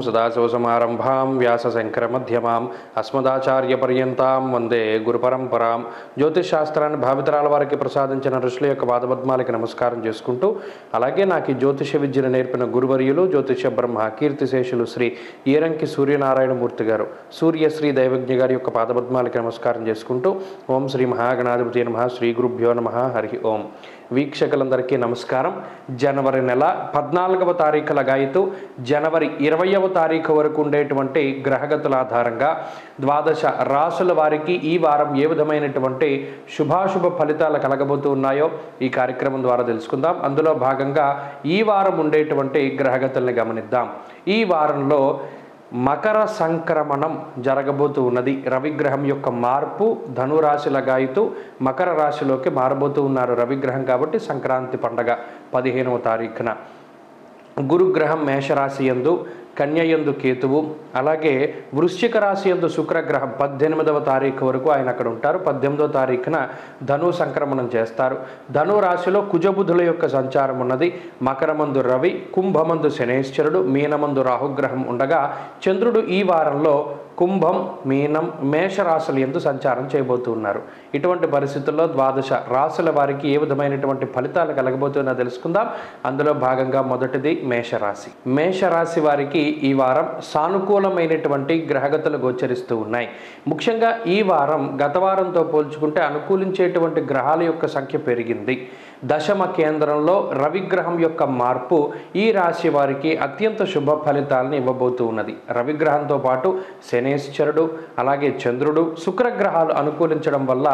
సదాశివసమారంభాం వ్యాసశంకరమధ్యమాం అస్మదాచార్యపర్యంతాం వందే గురుపరంపరాం. జ్యోతిష్ శాస్త్రాన్ని భావితరాల వారికి ప్రసాదించిన ఋషుల యొక్క పాదపద్మాలకి నమస్కారం చేసుకుంటూ, అలాగే నాకు ఈ జ్యోతిష విద్యను నేర్పిన గురువర్యులు జ్యోతిష బ్రహ్మ కీర్తిశేషులు శ్రీ ఈరంకి సూర్యనారాయణమూర్తి గారు, సూర్యశ్రీ దైవజ్ఞ గారి యొక్క పాదపద్మాలకి నమస్కారం చేసుకుంటూ, ఓం శ్రీ మహాగణాధిపతి నమః, శ్రీ గురుభ్యో నమః, హరి ఓం. వీక్షకులందరికీ నమస్కారం. జనవరి నెల 14వ తారీఖు లగాయితూ జనవరి 20వ తారీఖు వరకు ఉండేటువంటి గ్రహగతుల ఆధారంగా ద్వాదశ రాసుల వారికి ఈ వారం ఏ విధమైనటువంటి శుభాశుభ ఫలితాలు కలగబోతూ ఉన్నాయో ఈ కార్యక్రమం ద్వారా తెలుసుకుందాం. అందులో భాగంగా ఈ వారం ఉండేటువంటి గ్రహగతుల్ని గమనిద్దాం. ఈ వారంలో మకర సంక్రమణం జరగబోతూ ఉన్నది. రవిగ్రహం యొక్క మార్పు ధనురాశి లగాయితూ మకర రాశిలోకి మారబోతూ ఉన్నారు రవిగ్రహం. కాబట్టి సంక్రాంతి పండగ 15వ తారీఖున గురుగ్రహం మేషరాశి యందు, కన్యయందు కేతువు, అలాగే వృశ్చిక రాశి యందు శుక్రగ్రహం 18వ తారీఖు వరకు ఆయన అక్కడ ఉంటారు. 18వ తారీఖున ధను సంక్రమణం చేస్తారు. ధను రాశిలో కుజబుధుల యొక్క సంచారం ఉన్నది. మకరమందు రవి, కుంభమందు శనేశ్వరుడు, మీనమందు రాహుగ్రహం ఉండగా చంద్రుడు ఈ వారంలో కుంభం, మీనం, మేషరాశుల యందు సంచారం చేయబోతున్నారు. ఇటువంటి పరిస్థితుల్లో ద్వాదశ రాశుల వారికి ఏ విధమైనటువంటి ఫలితాలు కలగబోతున్నా తెలుసుకుందాం. అందులో భాగంగా మొదటిది మేషరాశి. మేషరాశి వారికి ఈ వారం సానుకూలమైనటువంటి గ్రహగతులు గోచరిస్తూ ఉన్నాయి. ముఖ్యంగా ఈ వారం గత వారంతో పోల్చుకుంటే అనుకూలించేటువంటి గ్రహాల యొక్క సంఖ్య పెరిగింది. దశమ కేంద్రంలో రవిగ్రహం యొక్క మార్పు ఈ రాశి వారికి అత్యంత శుభ ఫలితాలను ఇవ్వబోతూ ఉన్నది. రవిగ్రహంతో పాటు శనేశ్వరుడు, అలాగే చంద్రుడు, శుక్రగ్రహాలు అనుకూలించడం వల్ల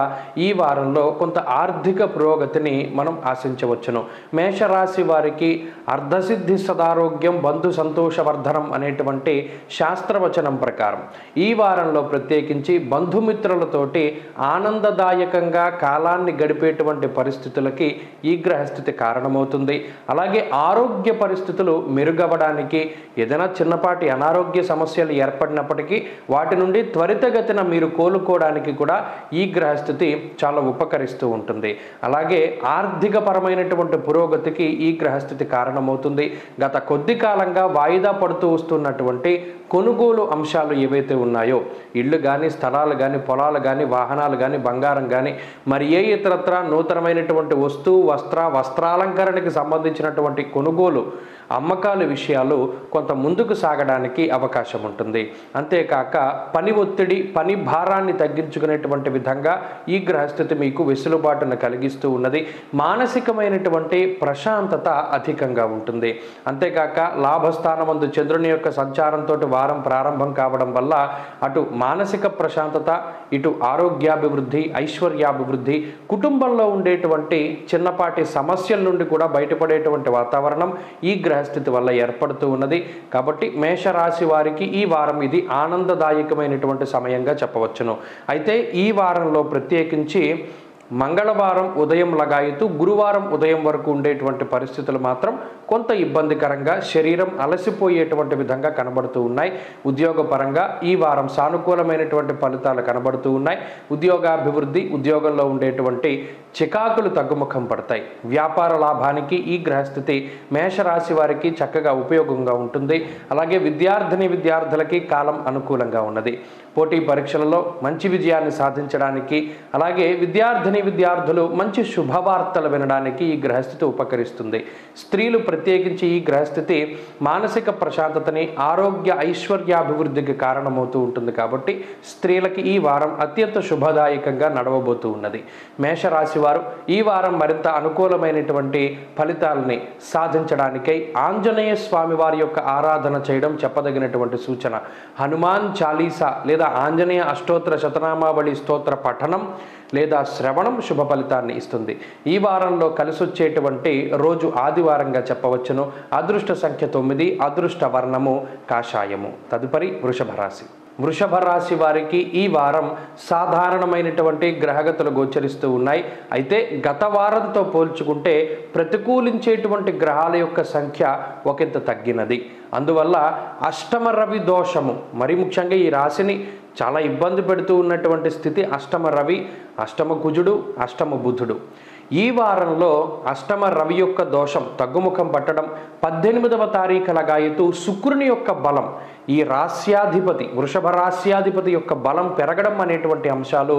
ఈ వారంలో కొంత ఆర్థిక పురోగతిని మనం ఆశించవచ్చును. మేషరాశి వారికి అర్ధసిద్ధి సదారోగ్యం బంధు సంతోషవర్ధనం అనేటువంటి శాస్త్రవచనం ప్రకారం ఈ వారంలో ప్రత్యేకించి బంధుమిత్రులతోటి ఆనందదాయకంగా కాలాన్ని గడిపేటువంటి పరిస్థితులకి ఈ గ్రహస్థితి కారణమవుతుంది. అలాగే ఆరోగ్య పరిస్థితులు మెరుగవడానికి, ఏదైనా చిన్నపాటి అనారోగ్య సమస్యలు ఏర్పడినప్పటికీ వాటి నుండి త్వరితగతిన మీరు కోలుకోవడానికి కూడా ఈ గ్రహస్థితి చాలా ఉపకరిస్తూ ఉంటుంది. అలాగే ఆర్థిక పరమైనటువంటి పురోగతికి ఈ గ్రహస్థితి కారణమవుతుంది. గత కొద్ది కాలంగా వాయిదా పడుతూ వస్తున్నటువంటి కొనుగోలు అంశాలు ఏవైతే ఉన్నాయో, ఇళ్ళు కానీ, స్థలాలు కానీ, పొలాలు కానీ, వాహనాలు కానీ, బంగారం కానీ, మరి ఏ ఇతరత్ర నూతనమైనటువంటి వస్త్రాలంకరణకి సంబంధించినటువంటి కొనుగోలు అమ్మకాల విషయాలు కొంత ముందుకు సాగడానికి అవకాశం ఉంటుంది. అంతేకాక పని ఒత్తిడి, పని భారాన్ని తగ్గించుకునేటువంటి విధంగా ఈ గ్రహస్థితి మీకు వెసులుబాటును కలిగిస్తూ ఉన్నది. మానసికమైనటువంటి ప్రశాంతత అధికంగా ఉంటుంది. అంతేకాక లాభస్థానమందు చంద్రుని యొక్క సంచారంతో వారం ప్రారంభం కావడం వల్ల అటు మానసిక ప్రశాంతత, ఇటు ఆరోగ్యాభివృద్ధి, ఐశ్వర్యాభివృద్ధి, కుటుంబంలో ఉండేటువంటి చిన్నపాటి సమస్యల నుండి కూడా బయటపడేటువంటి వాతావరణం ఈ గ్రహస్థితి వల్ల ఏర్పడుతూ ఉన్నది. కాబట్టి మేషరాశి వారికి ఈ వారం ఇది ఆనందదాయకమైనటువంటి సమయంగా చెప్పవచ్చును. అయితే ఈ వారంలో ప్రత్యేకించి మంగళవారం ఉదయం లగాయితూ గురువారం ఉదయం వరకు ఉండేటువంటి పరిస్థితులు మాత్రం కొంత ఇబ్బందికరంగా, శరీరం అలసిపోయేటువంటి విధంగా కనబడుతూ ఉన్నాయి. ఉద్యోగపరంగా ఈ వారం సానుకూలమైనటువంటి ఫలితాలు కనబడుతూ ఉన్నాయి. ఉద్యోగాభివృద్ధి, ఉద్యోగంలో ఉండేటువంటి చికాకులు తగ్గుముఖం పడతాయి. వ్యాపార లాభానికి ఈ గ్రహస్థితి మేషరాశి వారికి చక్కగా ఉపయోగంగా ఉంటుంది. అలాగే విద్యార్థులకి కాలం అనుకూలంగా ఉన్నది. పోటీ పరీక్షలలో మంచి విజయాన్ని సాధించడానికి, అలాగే విద్యార్థులు మంచి శుభవార్తలు వినడానికి ఈ గ్రహస్థితి ఉపకరిస్తుంది. స్త్రీలు ప్రత్యేకించి ఈ గ్రహస్థితి మానసిక ప్రశాంతతని, ఆరోగ్య ఐశ్వర్యాభివృద్ధికి కారణమవుతూ ఉంటుంది. కాబట్టి స్త్రీలకి ఈ వారం అత్యంత శుభదాయకంగా నడవబోతూ ఉన్నది. మేషరాశి వారు ఈ వారం మరింత అనుకూలమైనటువంటి ఫలితాలని సాధించడానికై ఆంజనేయ స్వామి వారి యొక్క ఆరాధన చేయడం చెప్పదగినటువంటి సూచన. హనుమాన్ చాలీసా లేదా ఆంజనేయ అష్టోత్తర శతనామావళి స్తోత్ర పఠనం లేదా శ్రవణం శుభ ఫలితాన్ని ఇస్తుంది. ఈ వారంలో కలిసొచ్చేటువంటి రోజు ఆదివారంగా చెప్పవచ్చును. అదృష్ట సంఖ్య 9, అదృష్ట వర్ణము కాషాయము. తదుపరి వృషభ రాశి. వృషభ రాశి వారికి ఈ వారం సాధారణమైనటువంటి గ్రహగతులు గోచరిస్తూ ఉన్నాయి. అయితే గత వారంతో పోల్చుకుంటే ప్రతికూలించేటువంటి గ్రహాల యొక్క సంఖ్య ఒకంత తగ్గినది. అందువల్ల అష్టమ రవి దోషము, మరి ముఖ్యంగా ఈ రాశిని చాలా ఇబ్బంది పెడుతూ ఉన్నటువంటి స్థితి అష్టమ రవి, అష్టమ కుజుడు, అష్టమ బుధుడు. ఈ వారంలో అష్టమ రవి యొక్క దోషం తగ్గుముఖం పట్టడం, 18వ తారీఖు లగాయతు శుక్రుని యొక్క బలం, ఈ రాస్యాధిపతి వృషభ రాస్యాధిపతి యొక్క బలం పెరగడం అనేటువంటి అంశాలు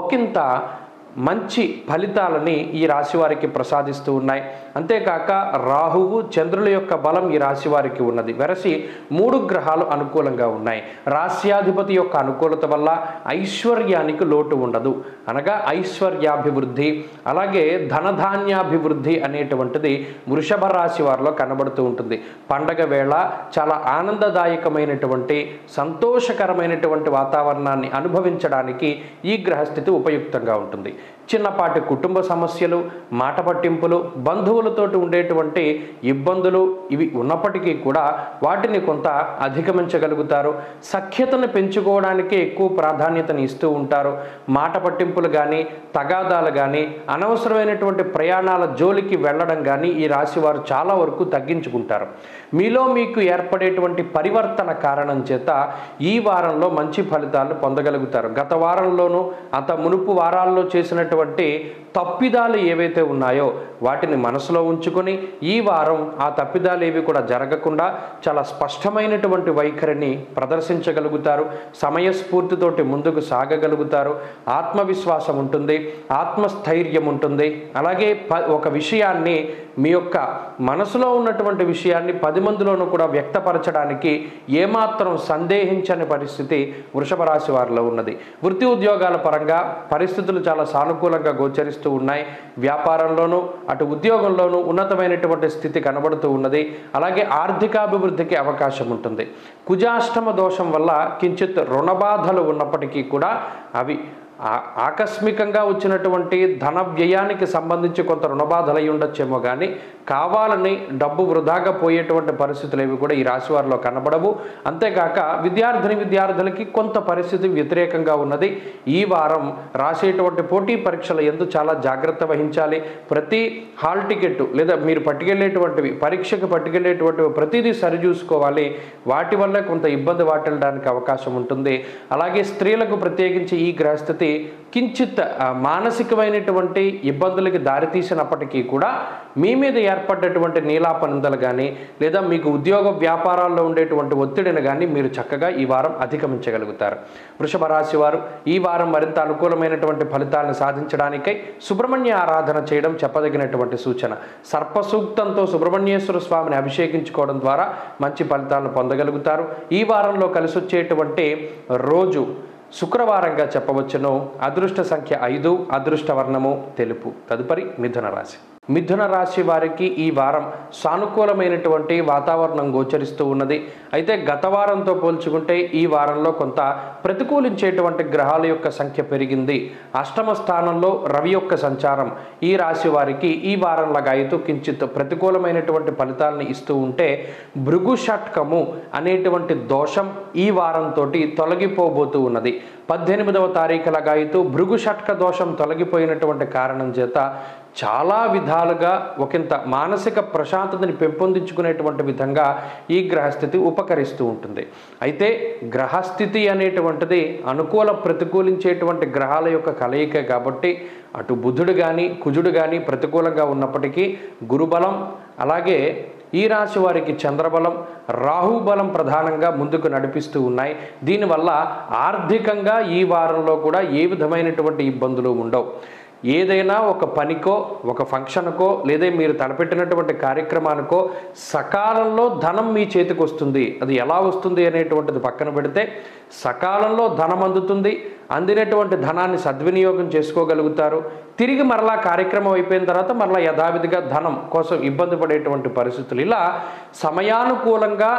ఒకంత మంచి ఫలితాలని ఈ రాశి వారికి ప్రసాదిస్తూ ఉన్నాయి. అంతేకాక రాహువు చంద్రుల యొక్క బలం ఈ రాశి వారికి ఉన్నది. వెరసి 3 గ్రహాలు అనుకూలంగా ఉన్నాయి. రాస్యాధిపతి యొక్క అనుకూలత వల్ల ఐశ్వర్యానికి లోటు ఉండదు, అనగా ఐశ్వర్యాభివృద్ధి అలాగే ధనధాన్యాభివృద్ధి అనేటువంటిది వృషభ రాశి వారిలో కనబడుతూ ఉంటుంది. పండగ వేళ చాలా ఆనందదాయకమైనటువంటి సంతోషకరమైనటువంటి వాతావరణాన్ని అనుభవించడానికి ఈ గ్రహస్థితి ఉపయుక్తంగా ఉంటుంది. చిన్నపాటి కుటుంబ సమస్యలు, మాట పట్టింపులు, బంధువులతోటి ఉండేటువంటి ఇబ్బందులు ఇవి ఉన్నప్పటికీ కూడా వాటిని కొంత అధిగమించగలుగుతారు. సఖ్యతను పెంచుకోవడానికి ఎక్కువ ప్రాధాన్యతను ఇస్తూ ఉంటారు. మాట పట్టింపులు కానీ, తగాదాలు కానీ, అనవసరమైనటువంటి ప్రయాణాల జోలికి వెళ్ళడం కానీ ఈ రాశి వారు చాలా వరకు తగ్గించుకుంటారు. మీలో మీకు ఏర్పడేటువంటి పరివర్తన కారణం చేత ఈ వారంలో మంచి ఫలితాలు పొందగలుగుతారు. గత వారంలోనూ అంత మునుపు వారాల్లో చేసినటువంటి తప్పిదాలు ఏవైతే ఉన్నాయో వాటిని మనసులో ఉంచుకొని ఈ వారం ఆ తప్పిదాలు ఏవి కూడా జరగకుండా చాలా స్పష్టమైనటువంటి వైఖరిని ప్రదర్శించగలుగుతారు. సమయస్ఫూర్తితోటి ముందుకు సాగగలుగుతారు. ఆత్మవిశ్వాసం ఉంటుంది, ఆత్మస్థైర్యం ఉంటుంది. అలాగే ఒక విషయాన్ని, మీ యొక్క మనసులో ఉన్నటువంటి విషయాన్ని 10 మందిలోనూ కూడా వ్యక్తపరచడానికి ఏమాత్రం సందేహించని పరిస్థితి వృషభ రాశి వారిలో ఉన్నది. వృత్తి ఉద్యోగాల పరంగా పరిస్థితులు చాలా సానుకూలంగా గోచరిస్తూ ఉన్నాయి. వ్యాపారంలోనూ అటు ఉద్యోగంలోనూ ఉన్నతమైనటువంటి స్థితి కనబడుతూ ఉన్నది. అలాగే ఆర్థికాభివృద్ధికి అవకాశం ఉంటుంది. కుజాష్టమ దోషం వల్ల కించిత్ రుణబాధలు ఉన్నప్పటికీ కూడా అవి ఆకస్మికంగా వచ్చినటువంటి ధన వ్యయానికి సంబంధించి కొంత రుణబాధలు అయి ఉండొచ్చేమో కానీ కావాలని డబ్బు వృధాగా పోయేటువంటి పరిస్థితులు ఏవి కూడా ఈ రాశి వారిలో కనబడవు. అంతేకాక విద్యార్థులకి కొంత పరిస్థితి వ్యతిరేకంగా ఉన్నది. ఈ వారం రాసేటువంటి పోటీ పరీక్షల యందు చాలా జాగ్రత్త వహించాలి. ప్రతి హాల్ టికెట్ లేదా మీరు పట్టుకెళ్ళేటువంటివి, పరీక్షకు పట్టుకెళ్ళేటువంటివి ప్రతిదీ సరిచూసుకోవాలి. వాటి వల్ల కొంత ఇబ్బంది వాటిల్లడానికి అవకాశం ఉంటుంది. అలాగే స్త్రీలకు ప్రత్యేకించి ఈ గ్రహస్థితి కించిత్ మానసికమైనటువంటి ఇబ్బందులకి దారితీసినప్పటికీ కూడా మీ మీద ఏర్పడ్డటువంటి నీలాపనిందలు కానీ లేదా మీకు ఉద్యోగ వ్యాపారాల్లో ఉండేటువంటి ఒత్తిడిని కానీ మీరు చక్కగా ఈ వారం అధిగమించగలుగుతారు. వృషభ రాశి వారు ఈ వారం మరింత అనుకూలమైనటువంటి ఫలితాలను సాధించడానికై సుబ్రహ్మణ్య ఆరాధన చేయడం చెప్పదగినటువంటి సూచన. సర్పసూక్తంతో సుబ్రహ్మణ్యేశ్వర స్వామిని అభిషేకించుకోవడం ద్వారా మంచి ఫలితాలను పొందగలుగుతారు. ఈ వారంలో కలిసి వచ్చేటువంటి రోజు శుక్రవారంగా చెప్పవచ్చును. అదృష్ట సంఖ్య 5, అదృష్ట వర్ణము తెలుపు. తదుపరి మిథున రాశి. మిథున రాశి వారికి ఈ వారం సానుకూలమైనటువంటి వాతావరణం గోచరిస్తూ ఉన్నది. అయితే గత వారంతో పోల్చుకుంటే ఈ వారంలో కొంత ప్రతికూలించేటువంటి గ్రహాల యొక్క సంఖ్య పెరిగింది. అష్టమ స్థానంలో రవి యొక్క సంచారం ఈ రాశి వారికి ఈ వారం లగాయతూ కించిత్ ప్రతికూలమైనటువంటి ఫలితాలను ఇస్తూ ఉంటే భృగు షట్కము అనేటువంటి దోషం ఈ వారంతో తొలగిపోబోతూ ఉన్నది. 18వ తారీఖు లగాయతూ భృగు షట్క దోషం తొలగిపోయినటువంటి కారణం చేత చాలా విధాలుగా ఒకంత మానసిక ప్రశాంతతని పెంపొందించుకునేటువంటి విధంగా ఈ గ్రహస్థితి ఉపకరిస్తూ ఉంటుంది. అయితే గ్రహస్థితి అనేటువంటిది అనుకూల ప్రతికూలించేటువంటి గ్రహాల యొక్క కలయిక కాబట్టి అటు బుధుడు కానీ కుజుడు కానీ ప్రతికూలంగా ఉన్నప్పటికీ గురుబలం అలాగే ఈ రాశి వారికి చంద్రబలం, రాహుబలం ప్రధానంగా ముందుకు నడిపిస్తూ ఉన్నాయి. దీనివల్ల ఆర్థికంగా ఈ వారంలో కూడా ఏ విధమైనటువంటి ఇబ్బందులు ఉండవు. ఏదైనా ఒక పనికో ఒక ఫంక్షన్కో లేదా మీరు తలపెట్టినటువంటి కార్యక్రమానికో సకాలంలో ధనం మీ చేతికి వస్తుంది. అది ఎలా వస్తుంది అనేటువంటిది పక్కన పెడితే సకాలంలో ధనం అందుతుంది. అందినటువంటి ధనాన్ని సద్వినియోగం చేసుకోగలుగుతారు. తిరిగి మరలా కార్యక్రమం అయిపోయిన తర్వాత మరలా యథావిధిగా ధనం కోసం ఇబ్బంది పడేటువంటి పరిస్థితులు. ఇలా సమయానుకూలంగా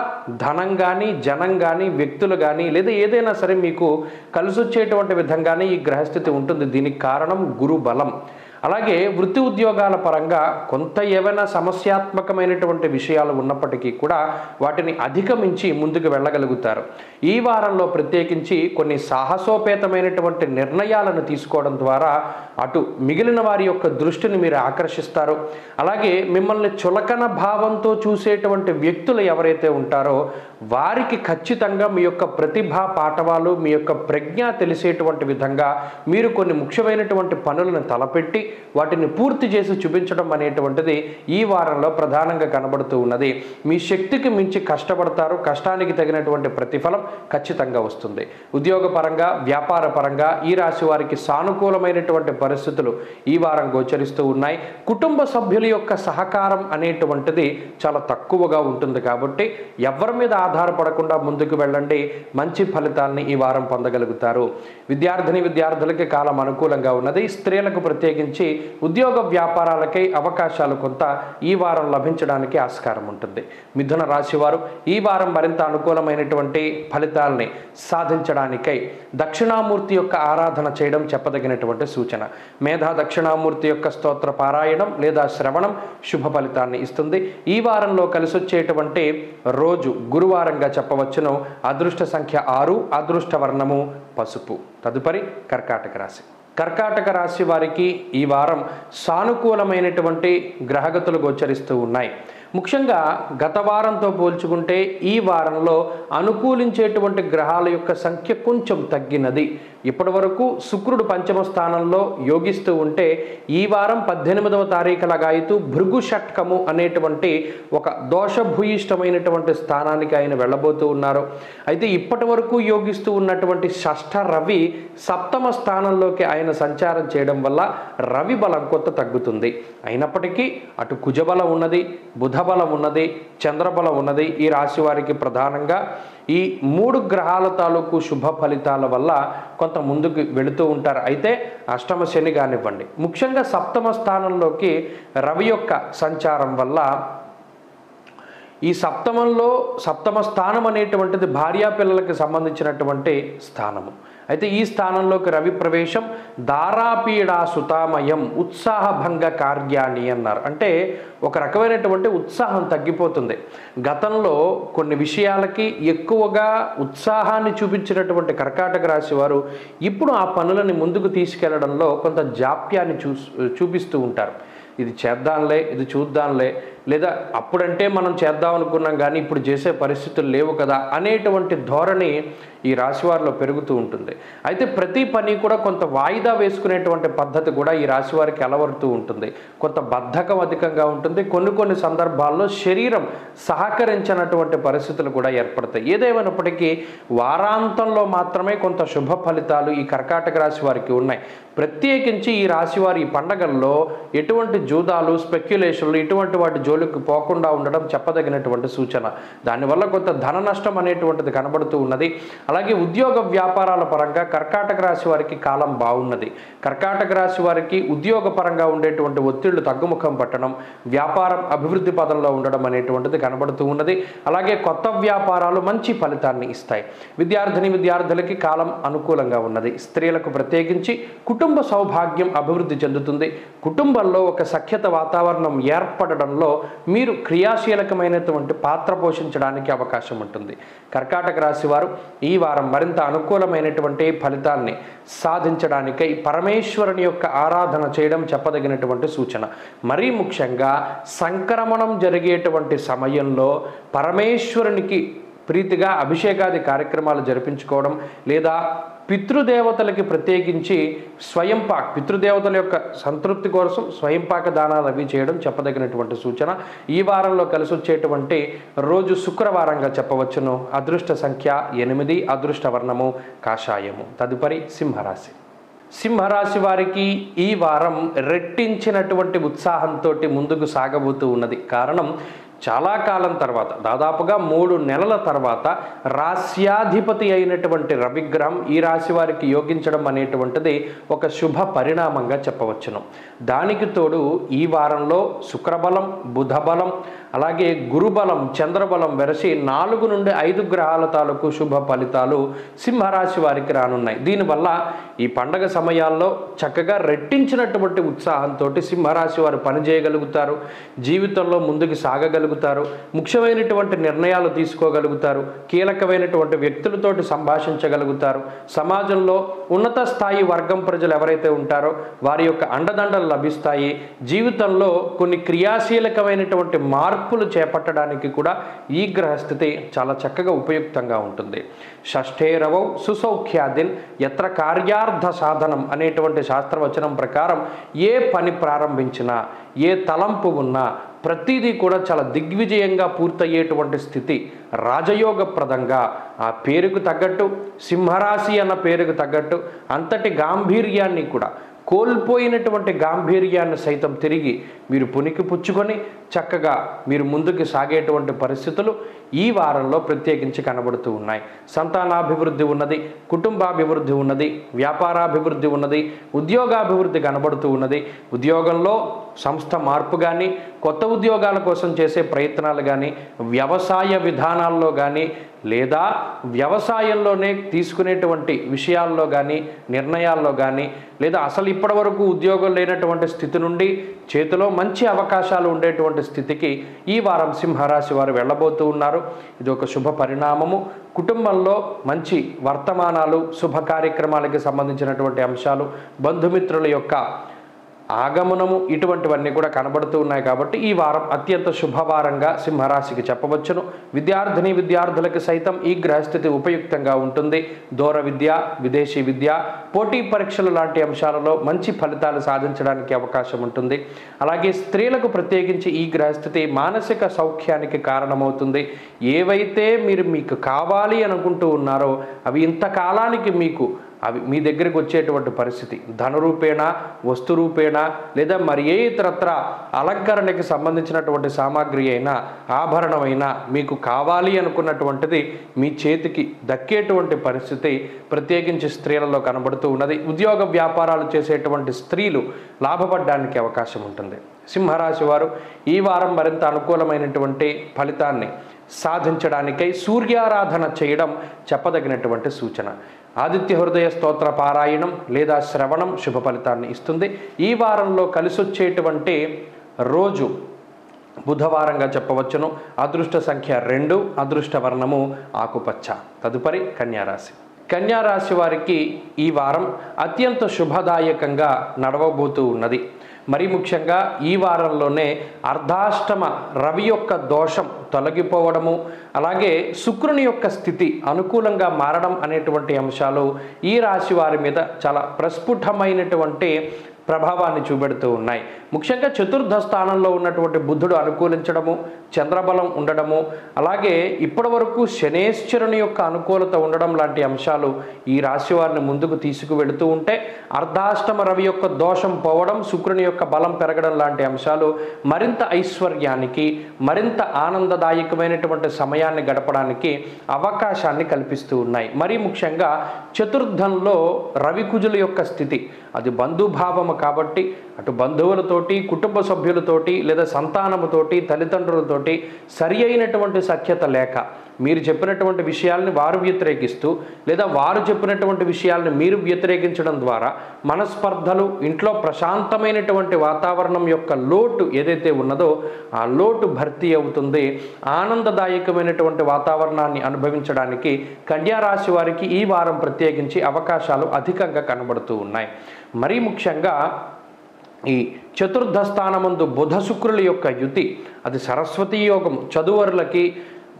ధనం కానీ జనం కానీ వ్యక్తులు కానీ లేదా ఏదైనా సరే మీకు కలిసి వచ్చేటువంటి విధంగానే ఈ గ్రహస్థితి ఉంటుంది. దీనికి కారణం గురు బలం. అలాగే వృత్తి ఉద్యోగాల పరంగా కొంత ఏవైనా సమస్యాత్మకమైనటువంటి విషయాలు ఉన్నప్పటికీ కూడా వాటిని అధిగమించి ముందుకు వెళ్ళగలుగుతారు. ఈ వారంలో ప్రత్యేకించి కొన్ని సాహసోపేతమైనటువంటి నిర్ణయాలను తీసుకోవడం ద్వారా అటు మిగిలిన వారి యొక్క దృష్టిని మీరు ఆకర్షిస్తారు. అలాగే మిమ్మల్ని చులకన భావంతో చూసేటువంటి వ్యక్తులు ఎవరైతే ఉంటారో వారికి ఖచ్చితంగా మీ యొక్క ప్రతిభా పాఠవాలు, మీ యొక్క ప్రజ్ఞ తెలిసేటువంటి విధంగా మీరు కొన్ని ముఖ్యమైనటువంటి పనులను తలపెట్టి వాటిని పూర్తి చేసి చూపించడం అనేటువంటిది ఈ వారంలో ప్రధానంగా కనబడుతూ ఉన్నది. మీ శక్తికి మించి కష్టపడతారు, కష్టానికి తగినటువంటి ప్రతిఫలం ఖచ్చితంగా వస్తుంది. ఉద్యోగపరంగా, వ్యాపార పరంగా ఈ రాశి వారికి సానుకూలమైనటువంటి పరిస్థితులు ఈ వారం గోచరిస్తూ ఉన్నాయి. కుటుంబ సభ్యుల యొక్క సహకారం అనేటువంటిది చాలా తక్కువగా ఉంటుంది కాబట్టి ఎవరి మీద ఆధారపడకుండా ముందుకు వెళ్ళండి, మంచి ఫలితాలని ఈ వారం పొందగలుగుతారు. విద్యార్థులకి కాలం అనుకూలంగా ఉన్నది. స్త్రీలకు ప్రత్యేకించి ఉద్యోగ వ్యాపారాలకై అవకాశాలు కొంత ఈ వారం లభించడానికి ఆస్కారం ఉంటుంది. మిథున రాశి వారు ఈ వారం మరింత అనుకూలమైనటువంటి ఫలితాలని సాధించడానికై దక్షిణామూర్తి యొక్క ఆరాధన చేయడం చెప్పదగినటువంటి సూచన. మేధా దక్షిణామూర్తి యొక్క స్తోత్ర పారాయణం లేదా శ్రవణం శుభ ఫలితాన్ని ఇస్తుంది. ఈ వారంలో కలిసొచ్చేటువంటి రోజు గురువారంగా చెప్పవచ్చును. అదృష్ట సంఖ్య 6, అదృష్ట వర్ణము పసుపు. తదుపరి కర్కాటక రాశి. కర్కాటక రాశి వారికి ఈ వారం సానుకూలమైనటువంటి గ్రహగతులు గోచరిస్తూ ఉన్నాయి. ముఖ్యంగా గత వారంతో పోల్చుకుంటే ఈ వారంలో అనుకూలించేటువంటి గ్రహాల యొక్క సంఖ్య కొంచెం తగ్గినది. ఇప్పటి వరకు శుక్రుడు పంచమ స్థానంలో యోగిస్తూ ఉంటే ఈ వారం 18వ తారీఖు లగాయితూ భృగు షట్కము అనేటువంటి ఒక దోషభూయిష్టమైనటువంటి స్థానానికి ఆయన వెళ్ళబోతూ ఉన్నారు. అయితే ఇప్పటి వరకు యోగిస్తూ ఉన్నటువంటి షష్ఠ రవి సప్తమ స్థానంలోకి ఆయన సంచారం చేయడం వల్ల రవి బలం కొంత తగ్గుతుంది. అయినప్పటికీ అటు కుజబలం ఉన్నది, బుధబలం ఉన్నది, చంద్రబలం ఉన్నది. ఈ రాశి వారికి ప్రధానంగా ఈ 3 గ్రహాల తాలూకు శుభ ఫలితాల వల్ల కొంత ముందుకు వెళుతూ ఉంటారు. అయితే అష్టమ శని కానివ్వండి, ముఖ్యంగా సప్తమ స్థానంలోకి రవి యొక్క సంచారం వల్ల ఈ సప్తమ స్థానం అనేటువంటిది భార్యాపిల్లలకు సంబంధించినటువంటి స్థానము. అయితే ఈ స్థానంలోకి రవి ప్రవేశం దారాపీడా సుతామయం ఉత్సాహభంగ కార్యాన్ని అన్నారు. అంటే ఒక రకమైనటువంటి ఉత్సాహం తగ్గిపోతుంది. గతంలో కొన్ని విషయాలకి ఎక్కువగా ఉత్సాహాన్ని చూపించినటువంటి కర్కాటక రాశి వారు ఇప్పుడు ఆ పనులని ముందుకు తీసుకెళ్లడంలో కొంత జాప్యాన్ని చూపిస్తూ ఉంటారు. ఇది చేద్దాంలే, ఇది చూద్దాంలే, లేదా అప్పుడంటే మనం చేద్దాం అనుకున్నాం కానీ ఇప్పుడు చేసే పరిస్థితులు లేవు కదా అనేటువంటి ధోరణి ఈ రాశివారిలో పెరుగుతూ ఉంటుంది. అయితే ప్రతి పని కూడా కొంత వాయిదా వేసుకునేటువంటి పద్ధతి కూడా ఈ రాశివారికి అలవడుతూ ఉంటుంది. కొంత బద్ధకం అధికంగా ఉంటుంది. కొన్ని సందర్భాల్లో శరీరం సహకరించినటువంటి పరిస్థితులు కూడా ఏర్పడతాయి. ఏదేమైనప్పటికీ వారాంతంలో మాత్రమే కొంత శుభ ఫలితాలు ఈ కర్కాటక రాశి వారికి ఉన్నాయి. ప్రత్యేకించి ఈ రాశివారి ఈ పండగల్లో ఎటువంటి జూదాలు, స్పెక్యులేషన్లు ఇటువంటి వాటి జోలికి పోకుండా ఉండడం చెప్పదగినటువంటి సూచన. దానివల్ల కొంత ధన నష్టం అనేటువంటిది కనబడుతూ ఉన్నది. అలాగే ఉద్యోగ వ్యాపారాల పరంగా కర్కాటక రాశి వారికి కాలం బాగున్నది. కర్కాటక రాశి వారికి ఉద్యోగ పరంగా ఉండేటువంటి ఒత్తిళ్లు తగ్గుముఖం పట్టడం, వ్యాపారం అభివృద్ధి పదంలో ఉండడం అనేటువంటిది కనబడుతూ ఉన్నది. అలాగే కొత్త వ్యాపారాలు మంచి ఫలితాన్ని ఇస్తాయి. విద్యార్థులకి కాలం అనుకూలంగా ఉన్నది. స్త్రీలకు ప్రత్యేకించి కుటుంబ సౌభాగ్యం అభివృద్ధి చెందుతుంది. కుటుంబంలో ఒక సఖ్యత వాతావరణం ఏర్పడడంలో మీరు క్రియాశీలకమైనటువంటి పాత్ర పోషించడానికి అవకాశం ఉంటుంది. కర్కాటక రాశి వారు ఈ వారం మరింత అనుకూలమైనటువంటి ఫలితాల్ని సాధించడానికై పరమేశ్వరుని యొక్క ఆరాధన చేయడం చెప్పదగినటువంటి సూచన. మరీ ముఖ్యంగా సంక్రమణం జరిగేటువంటి సమయంలో పరమేశ్వరునికి ప్రీతిగా అభిషేకాది కార్యక్రమాలు జరిపించుకోవడం, లేదా పితృదేవతలకి ప్రత్యేకించి స్వయంపాక్ పితృదేవతల యొక్క సంతృప్తి కోసం స్వయంపాక దానాలు అవి చేయడం చెప్పదగినటువంటి సూచన. ఈ వారంలో కలిసి వచ్చేటువంటి రోజు శుక్రవారంగా చెప్పవచ్చును. అదృష్ట సంఖ్య 8, అదృష్ట వర్ణము కాషాయము. తదుపరి సింహరాశి. సింహరాశి వారికి ఈ వారం రెట్టించినటువంటి ఉత్సాహంతో ముందుకు సాగబోతూ ఉన్నది. కారణం చాలా కాలం తర్వాత, దాదాపుగా 3 నెలల తర్వాత రాశ్యాధిపతి అయినటువంటి రవిగ్రహం ఈ రాశి వారికి యోగించడం అనేటువంటిది ఒక శుభ పరిణామంగా చెప్పవచ్చును. దానికి తోడు ఈ వారంలో శుక్రబలం, బుధబలం, అలాగే గురుబలం, చంద్రబలం వెరసి 4 నుండి 5 గ్రహాల తాలూకు శుభ ఫలితాలు సింహరాశి వారికి రానున్నాయి. దీనివల్ల ఈ పండగ సమయాల్లో చక్కగా రెట్టించినటువంటి ఉత్సాహంతో సింహరాశి వారు పనిచేయగలుగుతారు, జీవితంలో ముందుకు సాగగలుగుతారు, ముఖ్యమైనటువంటి నిర్ణయాలు తీసుకోగలుగుతారు, కీలకమైనటువంటి వ్యక్తులతోటి సంభాషించగలుగుతారు. సమాజంలో ఉన్నత స్థాయి వర్గం ప్రజలు ఎవరైతే ఉంటారో వారి యొక్క అండదండలు లభిస్తాయి. జీవితంలో కొన్ని క్రియాశీలకమైనటువంటి మార్పులు మార్పులు చేపట్టడానికి కూడా ఈ గ్రహస్థితి చాలా చక్కగా ఉపయుక్తంగా ఉంటుంది. షష్ఠేరవౌ సుసౌఖ్యాదిన్ యత్ర కార్యార్థ సాధనం అనేటువంటి శాస్త్రవచనం ప్రకారం ఏ పని ప్రారంభించినా, ఏ తలంపు ఉన్నా ప్రతిదీ కూడా చాలా దిగ్విజయంగా పూర్తయ్యేటువంటి స్థితి రాజయోగప్రదంగా, ఆ పేరుకు తగ్గట్టు, సింహరాశి అన్న పేరుకు తగ్గట్టు అంతటి గాంభీర్యాన్ని కూడా, కోల్పోయినటువంటి గాంభీర్యాన్ని సైతం తిరిగి మీరు పునికి పుచ్చుకొని చక్కగా మీరు ముందుకు సాగేటువంటి పరిస్థితులు ఈ వారంలో ప్రత్యేకించి కనబడుతూ ఉన్నాయి. సంతానాభివృద్ధి ఉన్నది, కుటుంబాభివృద్ధి ఉన్నది, వ్యాపారాభివృద్ధి ఉన్నది, ఉద్యోగాభివృద్ధి కనబడుతూ ఉన్నది. ఉద్యోగంలో సంస్థ మార్పు కానీ, కొత్త ఉద్యోగాల కోసం చేసే ప్రయత్నాలు కానీ, వ్యవసాయ విధానాల్లో కానీ, లేదా వ్యవసాయంలోనే తీసుకునేటువంటి విషయాల్లో కానీ, నిర్ణయాల్లో కానీ, లేదా అసలు ఇప్పటివరకు ఉద్యోగం లేనటువంటి స్థితి నుండి చేతిలో మంచి అవకాశాలు ఉండేటువంటి స్థితికి ఈ వారం సింహరాశి వారు వెళ్ళబోతూ ఉన్నారు. ఇది ఒక శుభ పరిణామము. కుటుంబంలో మంచి వర్తమానాలు, శుభ కార్యక్రమాలకి సంబంధించినటువంటి అంశాలు, బంధుమిత్రుల యొక్క ఆగమనము, ఇటువంటివన్నీ కూడా కనబడుతూ ఉన్నాయి. కాబట్టి ఈ వారం అత్యంత శుభవారంగా సింహరాశికి చెప్పవచ్చును. విద్యార్థిని విద్యార్థులకి సైతం ఈ గ్రహస్థితి ఉపయుక్తంగా ఉంటుంది. దూర విద్య, విదేశీ విద్య, పోటీ పరీక్షలు లాంటి అంశాలలో మంచి ఫలితాలు సాధించడానికి అవకాశం ఉంటుంది. అలాగే స్త్రీలకు ప్రత్యేకించి ఈ గ్రహస్థితి మానసిక సౌఖ్యానికి కారణమవుతుంది. ఏవైతే మీకు కావాలి అనుకుంటూ ఉన్నారో అవి ఇంతకాలానికి అవి మీ దగ్గరికి వచ్చేటువంటి పరిస్థితి, ధనరూపేణ, వస్తురూపేణ, లేదా మరి ఏ ఇతరత్ర అలంకరణకి సంబంధించినటువంటి సామాగ్రి అయినా, ఆభరణమైనా మీకు కావాలి అనుకున్నటువంటిది మీ చేతికి దక్కేటువంటి పరిస్థితి ప్రత్యేకించి స్త్రీలలో కనబడుతూ ఉన్నది. ఉద్యోగ వ్యాపారాలు చేసేటువంటి స్త్రీలు లాభపడడానికి అవకాశం ఉంటుంది. సింహరాశి వారు ఈ వారం మరింత అనుకూలమైనటువంటి ఫలితాన్ని సాధించడానికై సూర్యారాధన చేయడం చెప్పదగినటువంటి సూచన. ఆదిత్య హృదయ స్తోత్ర పారాయణం లేదా శ్రవణం శుభ ఫలితాన్ని ఇస్తుంది. ఈ వారంలో కలిసొచ్చేటువంటి రోజు బుధవారంగా చెప్పవచ్చును. అదృష్ట సంఖ్య 2, అదృష్ట వర్ణము ఆకుపచ్చ. తదుపరి కన్యారాశి. కన్యారాశి వారికి ఈ వారం అత్యంత శుభదాయకంగా నడవబోతూ ఉన్నది. మరి ముఖ్యంగా ఈ వారంలోనే అర్ధాష్టమ రవి యొక్క దోషం తొలగిపోవడము, అలాగే శుక్రుని యొక్క స్థితి అనుకూలంగా మారడం అనేటువంటి అంశాలు ఈ రాశి వారి మీద చాలా ప్రస్ఫుటమైనటువంటి ప్రభావాన్ని చూపెడుతూ ఉన్నాయి. ముఖ్యంగా చతుర్థ స్థానంలో ఉన్నటువంటి బుధుడు అనుకూలించడము, చంద్రబలం ఉండడము, అలాగే ఇప్పటి వరకు శనేశ్వరుని యొక్క అనుకూలత ఉండడం లాంటి అంశాలు ఈ రాశి వారిని ముందుకు తీసుకువెళుతూ ఉంటే, అర్ధాష్టమ రవి యొక్క దోషం పోవడం, శుక్రుని యొక్క బలం పెరగడం లాంటి అంశాలు మరింత ఐశ్వర్యానికి, మరింత ఆనందదాయకమైనటువంటి సమయాన్ని గడపడానికి అవకాశాన్ని కల్పిస్తూ ఉన్నాయి. మరీ ముఖ్యంగా చతుర్థంలో రవికుజుల యొక్క స్థితి, అది బంధుభావము కాబట్టి అటు బంధువులతోటి, కుటుంబ సభ్యులతోటి, లేదా సంతానముతోటి, తల్లిదండ్రులతోటి సరి అయినటువంటి సఖ్యత లేక మీరు చెప్పినటువంటి విషయాల్ని వారు వ్యతిరేకిస్తూ, లేదా వారు చెప్పినటువంటి విషయాల్ని మీరు వ్యతిరేకించడం ద్వారా మనస్పర్ధలు, ఇంట్లో ప్రశాంతమైనటువంటి వాతావరణం యొక్క లోటు ఏదైతే ఉన్నదో ఆ లోటు భర్తీ అవుతుంది. ఆనందదాయకమైనటువంటి వాతావరణాన్ని అనుభవించడానికి కన్యారాశి వారికి ఈ వారం ప్రత్యేకించి అవకాశాలు అధికంగా కనబడుతూ ఉన్నాయి. మరీ ముఖ్యంగా ఈ చతుర్థ స్థానమందు బుధ శుక్రుల యొక్క యుతి, అది సరస్వతీ యోగం. చదువరులకి,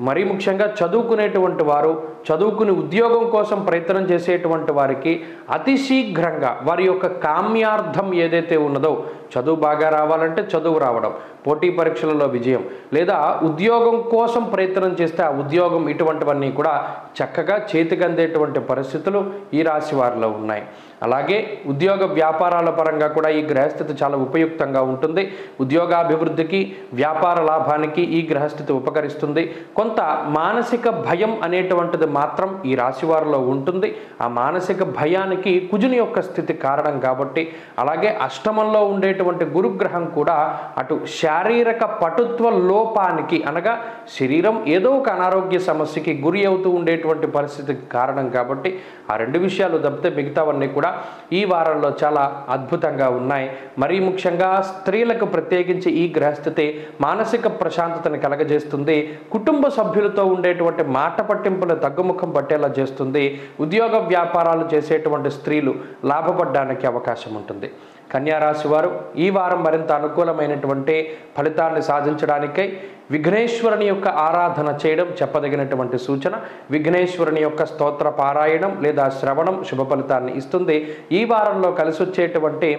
మరీ ముఖ్యంగా చదువుకునేటువంటి వారు, చదువుకుని ఉద్యోగం కోసం ప్రయత్నం చేసేటువంటి వారికి అతి శీఘ్రంగా వారి యొక్క కామ్యార్థం ఏదైతే ఉన్నదో, చదువు బాగా రావాలంటే చదువు రావడం, పోటీ పరీక్షలలో విజయం, లేదా ఉద్యోగం కోసం ప్రయత్నం చేస్తే ఆ ఉద్యోగం, ఇటువంటివన్నీ కూడా చక్కగా చేతికందేటువంటి పరిస్థితులు ఈ రాశి వారిలో ఉన్నాయి. అలాగే ఉద్యోగ వ్యాపారాల పరంగా కూడా ఈ గ్రహస్థితి చాలా ఉపయుక్తంగా ఉంటుంది. ఉద్యోగాభివృద్ధికి, వ్యాపార లాభానికి ఈ గ్రహస్థితి ఉపకరిస్తుంది. కొంత మానసిక భయం అనేటువంటిది మాత్రం ఈ రాశి వారిలో ఉంటుంది. ఆ మానసిక భయానికి కుజుని యొక్క స్థితి కారణం కాబట్టి, అలాగే అష్టమంలో ఉండేటువంటి గురుగ్రహం కూడా అటు శారీరక పటుత్వ లోపానికి, అనగా శరీరం ఏదో ఒక అనారోగ్య సమస్యకి గురి అవుతూ ఉండేటువంటి పరిస్థితికి కారణం కాబట్టి, ఆ రెండు విషయాలు తప్పితే మిగతావన్నీ కూడా ఈ వారంలో చాలా అద్భుతంగా ఉన్నాయి. మరీ ముఖ్యంగా స్త్రీలకు ప్రత్యేకించి ఈ గ్రహస్థితి మానసిక ప్రశాంతతను కలగజేస్తుంది. కుటుంబ సభ్యులతో ఉండేటువంటి మాట పట్టింపులు తగ్గుముఖం పట్టేలా చేస్తుంది. ఉద్యోగ వ్యాపారాలు చేసేటువంటి స్త్రీలు లాభపడడానికి అవకాశం ఉంటుంది. కన్యారాశి వారు ఈ వారం మరింత అనుకూలమైనటువంటి ఫలితాన్ని సాధించడానికై విఘ్నేశ్వరుని యొక్క ఆరాధన చేయడం చెప్పదగినటువంటి సూచన. విఘ్నేశ్వరుని యొక్క స్తోత్ర పారాయణం లేదా శ్రవణం శుభ ఫలితాన్ని ఇస్తుంది. ఈ వారంలో కలిసి వచ్చేటువంటి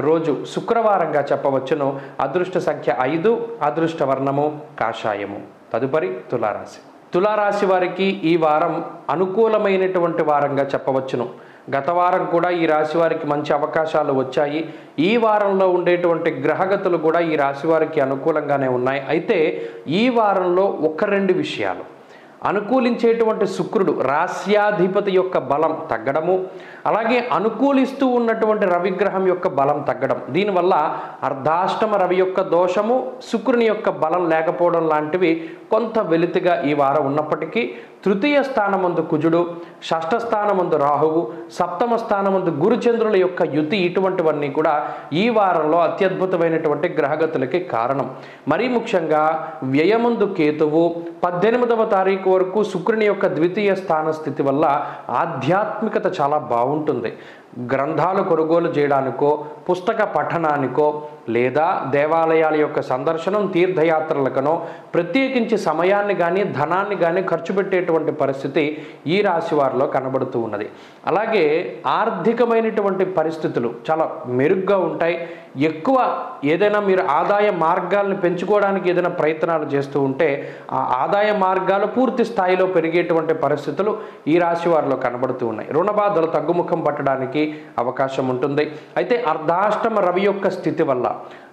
రోజు శుక్రవారంగా చెప్పవచ్చును. అదృష్ట సంఖ్య 5, అదృష్ట వర్ణము కాషాయము. తదుపరి తులారాశి. తులారాశి వారికి ఈ వారం అనుకూలమైనటువంటి వారంగా చెప్పవచ్చును. గత వారం కూడా ఈ రాశి వారికి మంచి అవకాశాలు వచ్చాయి. ఈ వారంలో ఉండేటువంటి గ్రహగతులు కూడా ఈ రాశి వారికి అనుకూలంగానే ఉన్నాయి. అయితే ఈ వారంలో 1-2 విషయాలు అనుకూలించేటువంటి శుక్రుడు రాశ్యాధిపతి యొక్క బలం తగ్గడము, అలాగే అనుకూలిస్తూ ఉన్నటువంటి రవిగ్రహం యొక్క బలం తగ్గడం, దీనివల్ల అర్ధాష్టమ రవి యొక్క దోషము, శుక్రుని యొక్క బలం లేకపోవడం లాంటివి కొంత వెలితిగా ఈ వారం ఉన్నప్పటికీ తృతీయ స్థానమందు కుజుడు, షష్ఠ స్థానమందు రాహువు, సప్తమ స్థానమందు గురుచంద్రుల యొక్క యుతి, ఇటువంటివన్నీ కూడా ఈ వారంలో అత్యద్భుతమైనటువంటి గ్రహగతులకి కారణం. మరీ ముఖ్యంగా వ్యయమందు కేతువు 18వ తారీఖు వరకు శుక్రుని యొక్క ద్వితీయ స్థాన స్థితి వల్ల ఆధ్యాత్మికత చాలా బాగుంటుంది. గ్రంథాలు కొనుగోలు చేయడానికో, పుస్తక పఠనానికో, లేదా దేవాలయాల యొక్క సందర్శనం, తీర్థయాత్రలకనో ప్రత్యేకించి సమయాన్ని కానీ ధనాన్ని కానీ ఖర్చు పెట్టేటువంటి పరిస్థితి ఈ రాశి వారిలో కనబడుతూ ఉన్నది. అలాగే ఆర్థికమైనటువంటి పరిస్థితులు చాలా మెరుగ్గా ఉంటాయి. ఎక్కువ ఏదైనా మీరు ఆదాయ మార్గాలను పెంచుకోవడానికి ఏదైనా ప్రయత్నాలు చేస్తూ ఉంటే ఆ ఆదాయ మార్గాలు పూర్తి స్థాయిలో పెరిగేటువంటి పరిస్థితులు ఈ రాశి వారిలో కనబడుతూ ఉన్నాయి. రుణ బాధలు తగ్గుముఖం పట్టడానికి అవకాశం ఉంటుంది. అయితే అర్ధాష్టమ రవి యొక్క స్థితి వల్ల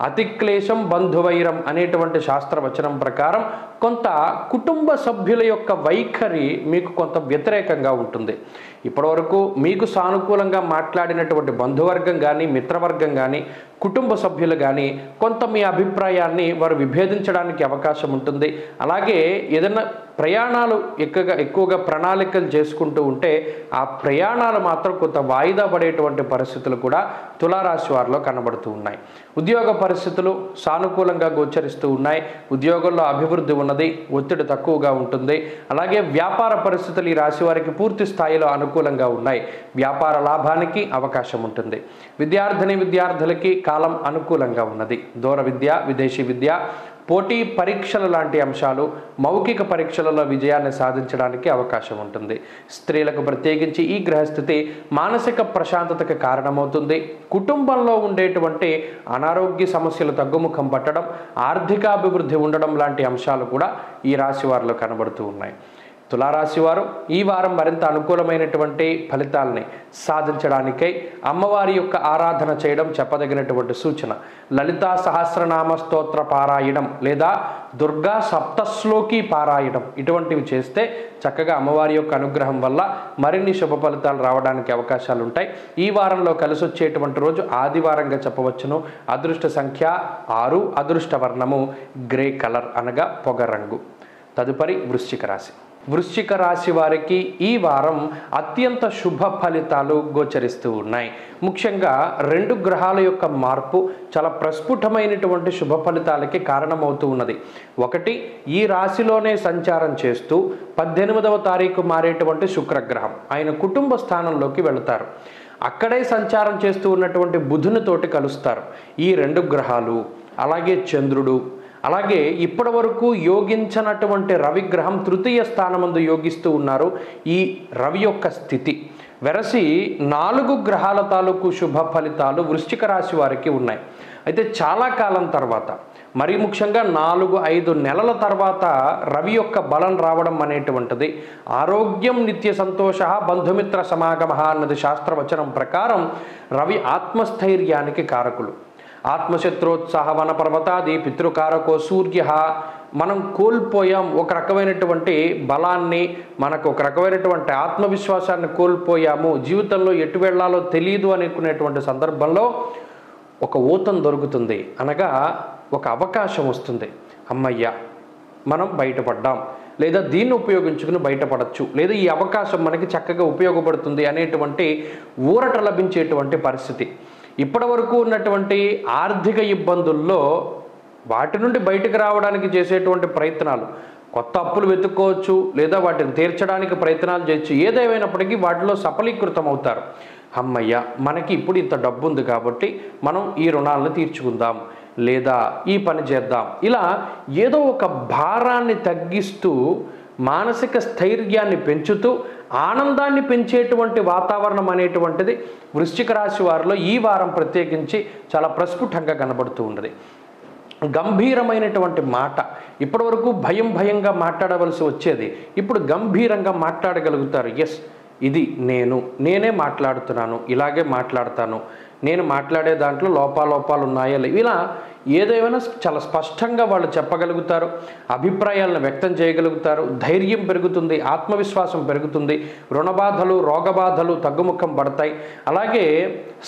అతిక్లేశం బంధువైరం అనేటువంటి శాస్త్రవచనం ప్రకారం కొంత కుటుంబ సభ్యుల యొక్క వైఖరి మీకు కొంత వ్యతిరేకంగా ఉంటుంది. ఇప్పటివరకు మీకు సానుకూలంగా మాట్లాడినటువంటి బంధువర్గం కానీ, మిత్రవర్గం కానీ, కుటుంబ సభ్యులు కానీ కొంత మీ అభిప్రాయాన్ని వారు విభేదించడానికి అవకాశం ఉంటుంది. అలాగే ఏదైనా ప్రయాణాలు ఎక్కువగా ప్రణాళికలు చేసుకుంటూ ఉంటే ఆ ప్రయాణాలు మాత్రం కొంత వాయిదా పడేటువంటి పరిస్థితులు కూడా తులారాశి వారిలో కనబడుతూ ఉన్నాయి. ఉద్యోగ పరిస్థితులు సానుకూలంగా గోచరిస్తూ ఉన్నాయి. ఉద్యోగంలో అభివృద్ధి ఉన్నది, ఒత్తిడి తక్కువగా ఉంటుంది. అలాగే వ్యాపార పరిస్థితులు ఈ రాశి వారికి పూర్తి స్థాయిలో అనుకూలంగా ఉన్నాయి. వ్యాపార లాభానికి అవకాశం ఉంటుంది. విద్యార్థులకి కాలం అనుకూలంగా ఉన్నది. దూర విద్య, విదేశీ విద్య, పోటీ పరీక్షలు లాంటి అంశాలు, మౌఖిక పరీక్షలలో విజయాన్ని సాధించడానికి అవకాశం ఉంటుంది. స్త్రీలకు ప్రత్యేకించి ఈ గ్రహస్థితి మానసిక ప్రశాంతతకు కారణమవుతుంది. కుటుంబంలో ఉండేటువంటి అనారోగ్య సమస్యలు తగ్గుముఖం పట్టడం, ఆర్థికాభివృద్ధి ఉండడం లాంటి అంశాలు కూడా ఈ రాశి వారిలో కనబడుతూ ఉన్నాయి. తులారాశి వారు ఈ వారం మరింత అనుకూలమైనటువంటి ఫలితాలని సాధించడానికై అమ్మవారి యొక్క ఆరాధన చేయడం చెప్పదగినటువంటి సూచన. లలితా సహస్రనామ స్తోత్ర పారాయణం లేదా దుర్గా సప్తశ్లోకి పారాయణం ఇటువంటివి చేస్తే చక్కగా అమ్మవారి యొక్క అనుగ్రహం వల్ల మరిన్ని శుభ ఫలితాలు రావడానికి అవకాశాలు ఉంటాయి. ఈ వారంలో కలిసి వచ్చేటువంటి రోజు ఆదివారంగా చెప్పవచ్చును. అదృష్ట సంఖ్య 6, అదృష్ట వర్ణము గ్రే కలర్ అనగా పొగరంగు. తదుపరి వృశ్చిక రాశి. వృశ్చిక రాశి వారికి ఈ వారం అత్యంత శుభ ఫలితాలు గోచరిస్తూ ఉన్నాయి. ముఖ్యంగా 2 గ్రహాల యొక్క మార్పు చాలా ప్రస్ఫుటమైనటువంటి శుభ ఫలితాలకి కారణమవుతూ ఉన్నది. ఒకటి, ఈ రాశిలోనే సంచారం చేస్తూ 18వ తారీఖు మారేటువంటి శుక్రగ్రహం ఆయన కుటుంబ స్థానంలోకి వెళతారు. అక్కడే సంచారం చేస్తూ ఉన్నటువంటి బుధునితోటి కలుస్తారు. ఈ 2 గ్రహాలు, అలాగే చంద్రుడు, అలాగే ఇప్పటి వరకు యోగించనటువంటి రవిగ్రహం తృతీయ స్థానమందు యోగిస్తూ ఉన్నారు. ఈ రవి యొక్క స్థితి వెరసి 4 గ్రహాల తాలూకు శుభ ఫలితాలు వృశ్చిక రాశి వారికి ఉన్నాయి. అయితే చాలా కాలం తర్వాత, మరి ముఖ్యంగా 4-5 నెలల తర్వాత రవి యొక్క బలం రావడం అనేటువంటిది ఆరోగ్యం నిత్య సంతోష బంధుమిత్ర సమాగమ అన్నది శాస్త్రవచనం ప్రకారం రవి ఆత్మస్థైర్యానికి కారకులు. ఆత్మశత్రోత్సాహ వన పర్వతాది పితృకారకో సూర్య. మనం కోల్పోయాం ఒక రకమైనటువంటి బలాన్ని, మనకు ఒక రకమైనటువంటి ఆత్మవిశ్వాసాన్ని కోల్పోయాము, జీవితంలో ఎటు వెళ్ళాలో తెలియదు అనుకునేటువంటి సందర్భంలో ఒక ఊతం దొరుకుతుంది, అనగా ఒక అవకాశం వస్తుంది. అమ్మయ్య, మనం బయటపడ్డాం, లేదా దీన్ని ఉపయోగించుకుని బయటపడచ్చు, లేదా ఈ అవకాశం మనకి చక్కగా ఉపయోగపడుతుంది అనేటువంటి ఊరట లభించేటువంటి పరిస్థితి. ఇప్పటి వరకు ఉన్నటువంటి ఆర్థిక ఇబ్బందుల్లో వాటి నుండి బయటకు రావడానికి చేసేటువంటి ప్రయత్నాలు, కొత్త అప్పులు వెతుక్కోవచ్చు, లేదా వాటిని తీర్చడానికి ప్రయత్నాలు చేయొచ్చు. ఏదేమైనప్పటికీ వాటిలో సఫలీకృతం అవుతారు. అమ్మయ్య, మనకి ఇప్పుడు ఇంత డబ్బు ఉంది కాబట్టి మనం ఈ రుణాలను తీర్చుకుందాం, లేదా ఈ పని చేద్దాం, ఇలా ఏదో ఒక భారాన్ని తగ్గిస్తూ మానసిక స్థైర్యాన్ని పెంచుతూ ఆనందాన్ని పెంచేటువంటి వాతావరణం అనేటువంటిది వృశ్చిక రాశి వారిలో ఈ వారం ప్రత్యేకించి చాలా ప్రస్ఫుటంగా కనబడుతూ ఉన్నది. గంభీరమైనటువంటి మాట, ఇప్పటివరకు భయంగా మాట్లాడవలసి వచ్చేది, ఇప్పుడు గంభీరంగా మాట్లాడగలుగుతారు. ఎస్, ఇది నేనే మాట్లాడుతున్నాను, ఇలాగే మాట్లాడతాను, నేను మాట్లాడే దాంట్లో లోపాలు ఉన్నాయా, ఇలా ఏదేమైనా చాలా స్పష్టంగా వాళ్ళు చెప్పగలుగుతారు, అభిప్రాయాలను వ్యక్తం చేయగలుగుతారు, ధైర్యం పెరుగుతుంది, ఆత్మవిశ్వాసం పెరుగుతుంది, రుణబాధలు రోగబాధలు తగ్గుముఖం పడతాయి. అలాగే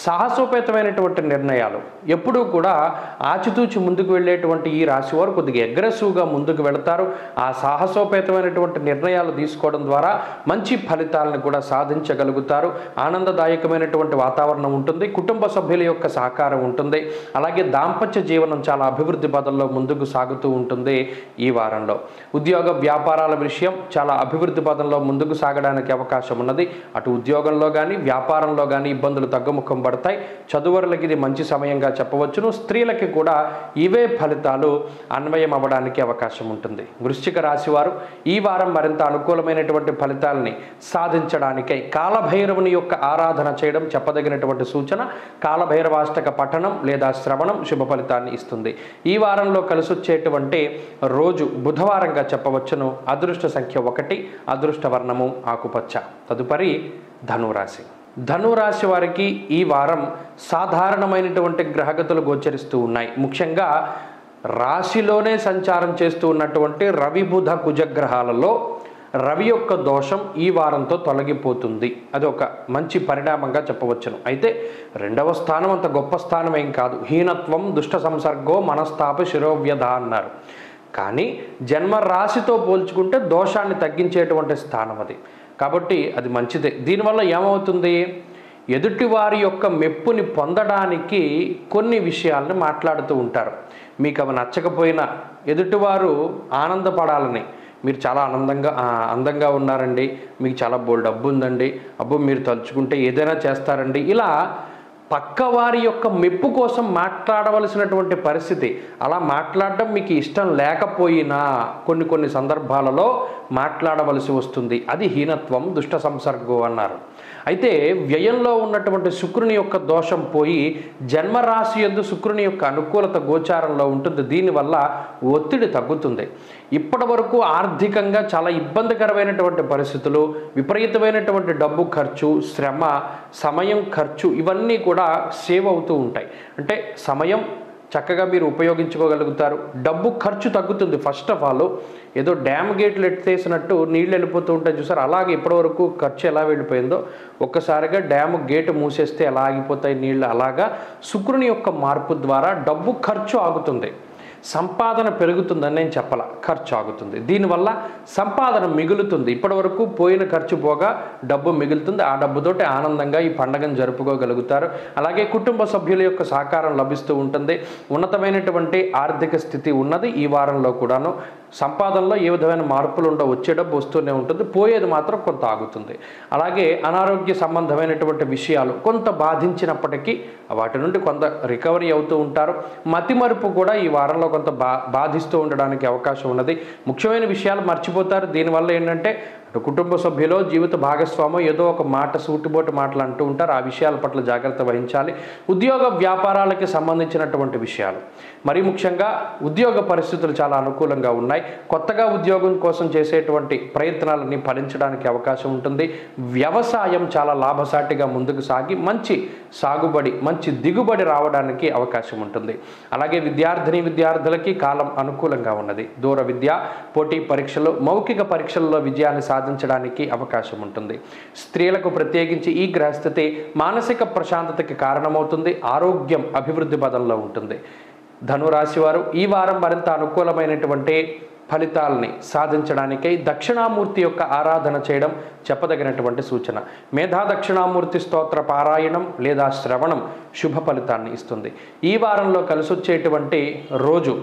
సాహసోపేతమైనటువంటి నిర్ణయాలు, ఎప్పుడూ కూడా ఆచితూచి ముందుకు వెళ్ళేటువంటి ఈ రాశి వారు కొద్దిగా అగ్రెసివ్గా ముందుకు వెళతారు. ఆ సాహసోపేతమైనటువంటి నిర్ణయాలు తీసుకోవడం ద్వారా మంచి ఫలితాలను కూడా సాధించగలుగుతారు. ఆనందదాయకమైనటువంటి వాతావరణం ఉంటుంది, కుటుంబ సభ్యుల యొక్క సహకారం ఉంటుంది. అలాగే దాంపత్య జీవనం చాలా అభివృద్ధి పదంలో ముందుకు సాగుతూ ఉంటుంది. ఈ వారంలో ఉద్యోగ వ్యాపారాల విషయం చాలా అభివృద్ధి పదంలో ముందుకు సాగడానికి అవకాశం ఉన్నది. అటు ఉద్యోగంలో కానీ వ్యాపారంలో కానీ ఇబ్బందులు తగ్గుముఖం పడతాయి. చదువురులకి ఇది మంచి సమయంగా చెప్పవచ్చును. స్త్రీలకి కూడా ఇవే ఫలితాలు అన్వయం అవ్వడానికి అవకాశం ఉంటుంది. వృశ్చిక రాశి వారు ఈ వారం మరింత అనుకూలమైనటువంటి ఫలితాలని సాధించడానికై కాలభైరవుని యొక్క ఆరాధన చేయడం చెప్పదగినటువంటి సూచన. కాలభైరవాష్టక పఠనం లేదా శ్రవణం శుభ ఫలితాన్ని ఇస్తుంది. ఈ వారంలో కలిసొచ్చేటువంటి రోజు బుధవారంగా చెప్పవచ్చును. అదృష్ట సంఖ్య 1, అదృష్ట వర్ణము ఆకుపచ్చ. తదుపరి ధనురాశి. ధనురాశి వారికి ఈ వారం సాధారణమైనటువంటి గ్రహగతులు గోచరిస్తూ ఉన్నాయి. ముఖ్యంగా రాశిలోనే సంచారం చేస్తూ ఉన్నటువంటి రవి బుధ కుజగ్రహాలలో రవి యొక్క దోషం ఈ వారంతో తొలగిపోతుంది. అది ఒక మంచి పరిణామంగా చెప్పవచ్చును. అయితే 2వ స్థానం అంత గొప్ప స్థానం ఏం కాదు. హీనత్వం దుష్ట సంసర్గో మనస్తాప శిరోవ్యధ అన్నారు. కానీ జన్మ రాశితో పోల్చుకుంటే దోషాన్ని తగ్గించేటువంటి స్థానం అది. కాబట్టి అది మంచిదే. దీనివల్ల ఏమవుతుంది, ఎదుటివారి యొక్క మెప్పుని పొందడానికి కొన్ని విషయాలను మాట్లాడుతూ ఉంటారు. మీకు అవి నచ్చకపోయినా ఎదుటివారు ఆనందపడాలని, మీరు చాలా అందంగా ఉన్నారండి, మీకు చాలా డబ్బు ఉందండి, అబ్బో మీరు తలుచుకుంటే ఏదైనా చేస్తారండి, ఇలా పక్కవారి యొక్క మెప్పు కోసం మాట్లాడవలసినటువంటి పరిస్థితి. అలా మాట్లాడడం మీకు ఇష్టం లేకపోయినా కొన్ని సందర్భాలలో మాట్లాడవలసి వస్తుంది. అది హీనత్వం దుష్ట సంసర్గో అన్నారు. అయితే వ్యయంలో ఉన్నటువంటి శుక్రుని యొక్క దోషం పోయి జన్మరాశి యందు శుక్రుని యొక్క అనుకూలత గోచారంలో ఉంటుంది. దీనివల్ల ఒత్తిడి తగ్గుతుంది. ఇప్పటి వరకు ఆర్థికంగా చాలా ఇబ్బందికరమైనటువంటి పరిస్థితులు, విపరీతమైనటువంటి డబ్బు ఖర్చు, శ్రమ, సమయం ఖర్చు ఇవన్నీ కూడా సేవ్ అవుతూ ఉంటాయి. అంటే సమయం చక్కగా మీరు ఉపయోగించుకోగలుగుతారు, డబ్బు ఖర్చు తగ్గుతుంది. ఫస్ట్ ఆఫ్ ఆల్ ఏదో డ్యామ్ గేట్లు ఎత్తేసినట్టు నీళ్ళు వెళ్ళిపోతూ ఉంటాయి చూసారు, అలాగే ఇప్పటివరకు ఖర్చు ఎలా వెళ్ళిపోయిందో ఒక్కసారిగా డ్యామ్ గేటు మూసేస్తే ఎలా ఆగిపోతాయి నీళ్ళు, అలాగా శుక్రుని యొక్క మార్పు ద్వారా డబ్బు ఖర్చు ఆగుతుంది. సంపాదన పెరుగుతుందని నేను చెప్పాల, ఖర్చు ఆగుతుంది. దీనివల్ల సంపాదన మిగులుతుంది. ఇప్పటివరకు పోయిన ఖర్చు పోగా డబ్బు మిగులుతుంది. ఆ డబ్బుతోటి ఆనందంగా ఈ పండుగను జరుపుకోగలుగుతారు. అలాగే కుటుంబ సభ్యుల యొక్క సహకారం లభిస్తూ ఉంటుంది. ఉన్నతమైనటువంటి ఆర్థిక స్థితి ఉన్నది ఈ వారంలో కూడాను. సంపాదనలో ఏ విధమైన మార్పులు ఉండవు, వచ్చే డబ్బు వస్తూనే ఉంటుంది, పోయేది మాత్రం కొంత ఆగుతుంది. అలాగే అనారోగ్య సంబంధమైనటువంటి విషయాలు కొంత బాధించినప్పటికీ వాటి నుండి కొంత రికవరీ అవుతూ ఉంటారు. మతిమరుపు కూడా ఈ వారంలో కొంత బాధిస్తూ ఉండడానికి అవకాశం ఉన్నది. ముఖ్యమైన విషయాలు మర్చిపోతారు. దీనివల్ల ఏంటంటే కుటుంబ సభ్యులో జీవిత భాగస్వామో ఏదో ఒక మాట సూటిబోటు మాటలు అంటూ ఉంటారు. ఆ విషయాల పట్ల జాగ్రత్త వహించాలి. ఉద్యోగ వ్యాపారాలకి సంబంధించినటువంటి విషయాలు, మరీ ముఖ్యంగా ఉద్యోగ పరిస్థితులు చాలా అనుకూలంగా ఉన్నాయి. కొత్తగా ఉద్యోగం కోసం చేసేటువంటి ప్రయత్నాలన్నీ ఫలించడానికి అవకాశం ఉంటుంది. వ్యవసాయం చాలా లాభసాటిగా ముందుకు సాగి మంచి సాగుబడి, మంచి దిగుబడి రావడానికి అవకాశం ఉంటుంది. అలాగే విద్యార్థులకి కాలం అనుకూలంగా ఉన్నది. దూర విద్య, పోటీ పరీక్షలు, మౌఖిక పరీక్షల్లో విజయాన్ని సాధించడానికి అవకాశం ఉంటుంది. స్త్రీలకు ప్రత్యేకించి ఈ గ్రహస్థితి మానసిక ప్రశాంతతకి కారణమవుతుంది. ఆరోగ్యం అభివృద్ధి పదంలో ఉంటుంది. ధనురాశి వారు ఈ వారం మరింత అనుకూలమైనటువంటి ఫలితాలని సాధించడానికై దక్షిణామూర్తి యొక్క ఆరాధన చేయడం చెప్పదగినటువంటి సూచన. మేధా దక్షిణామూర్తి స్తోత్ర పారాయణం లేదా శ్రవణం శుభ ఫలితాన్ని ఇస్తుంది. ఈ వారంలో కలిసొచ్చేటువంటి రోజు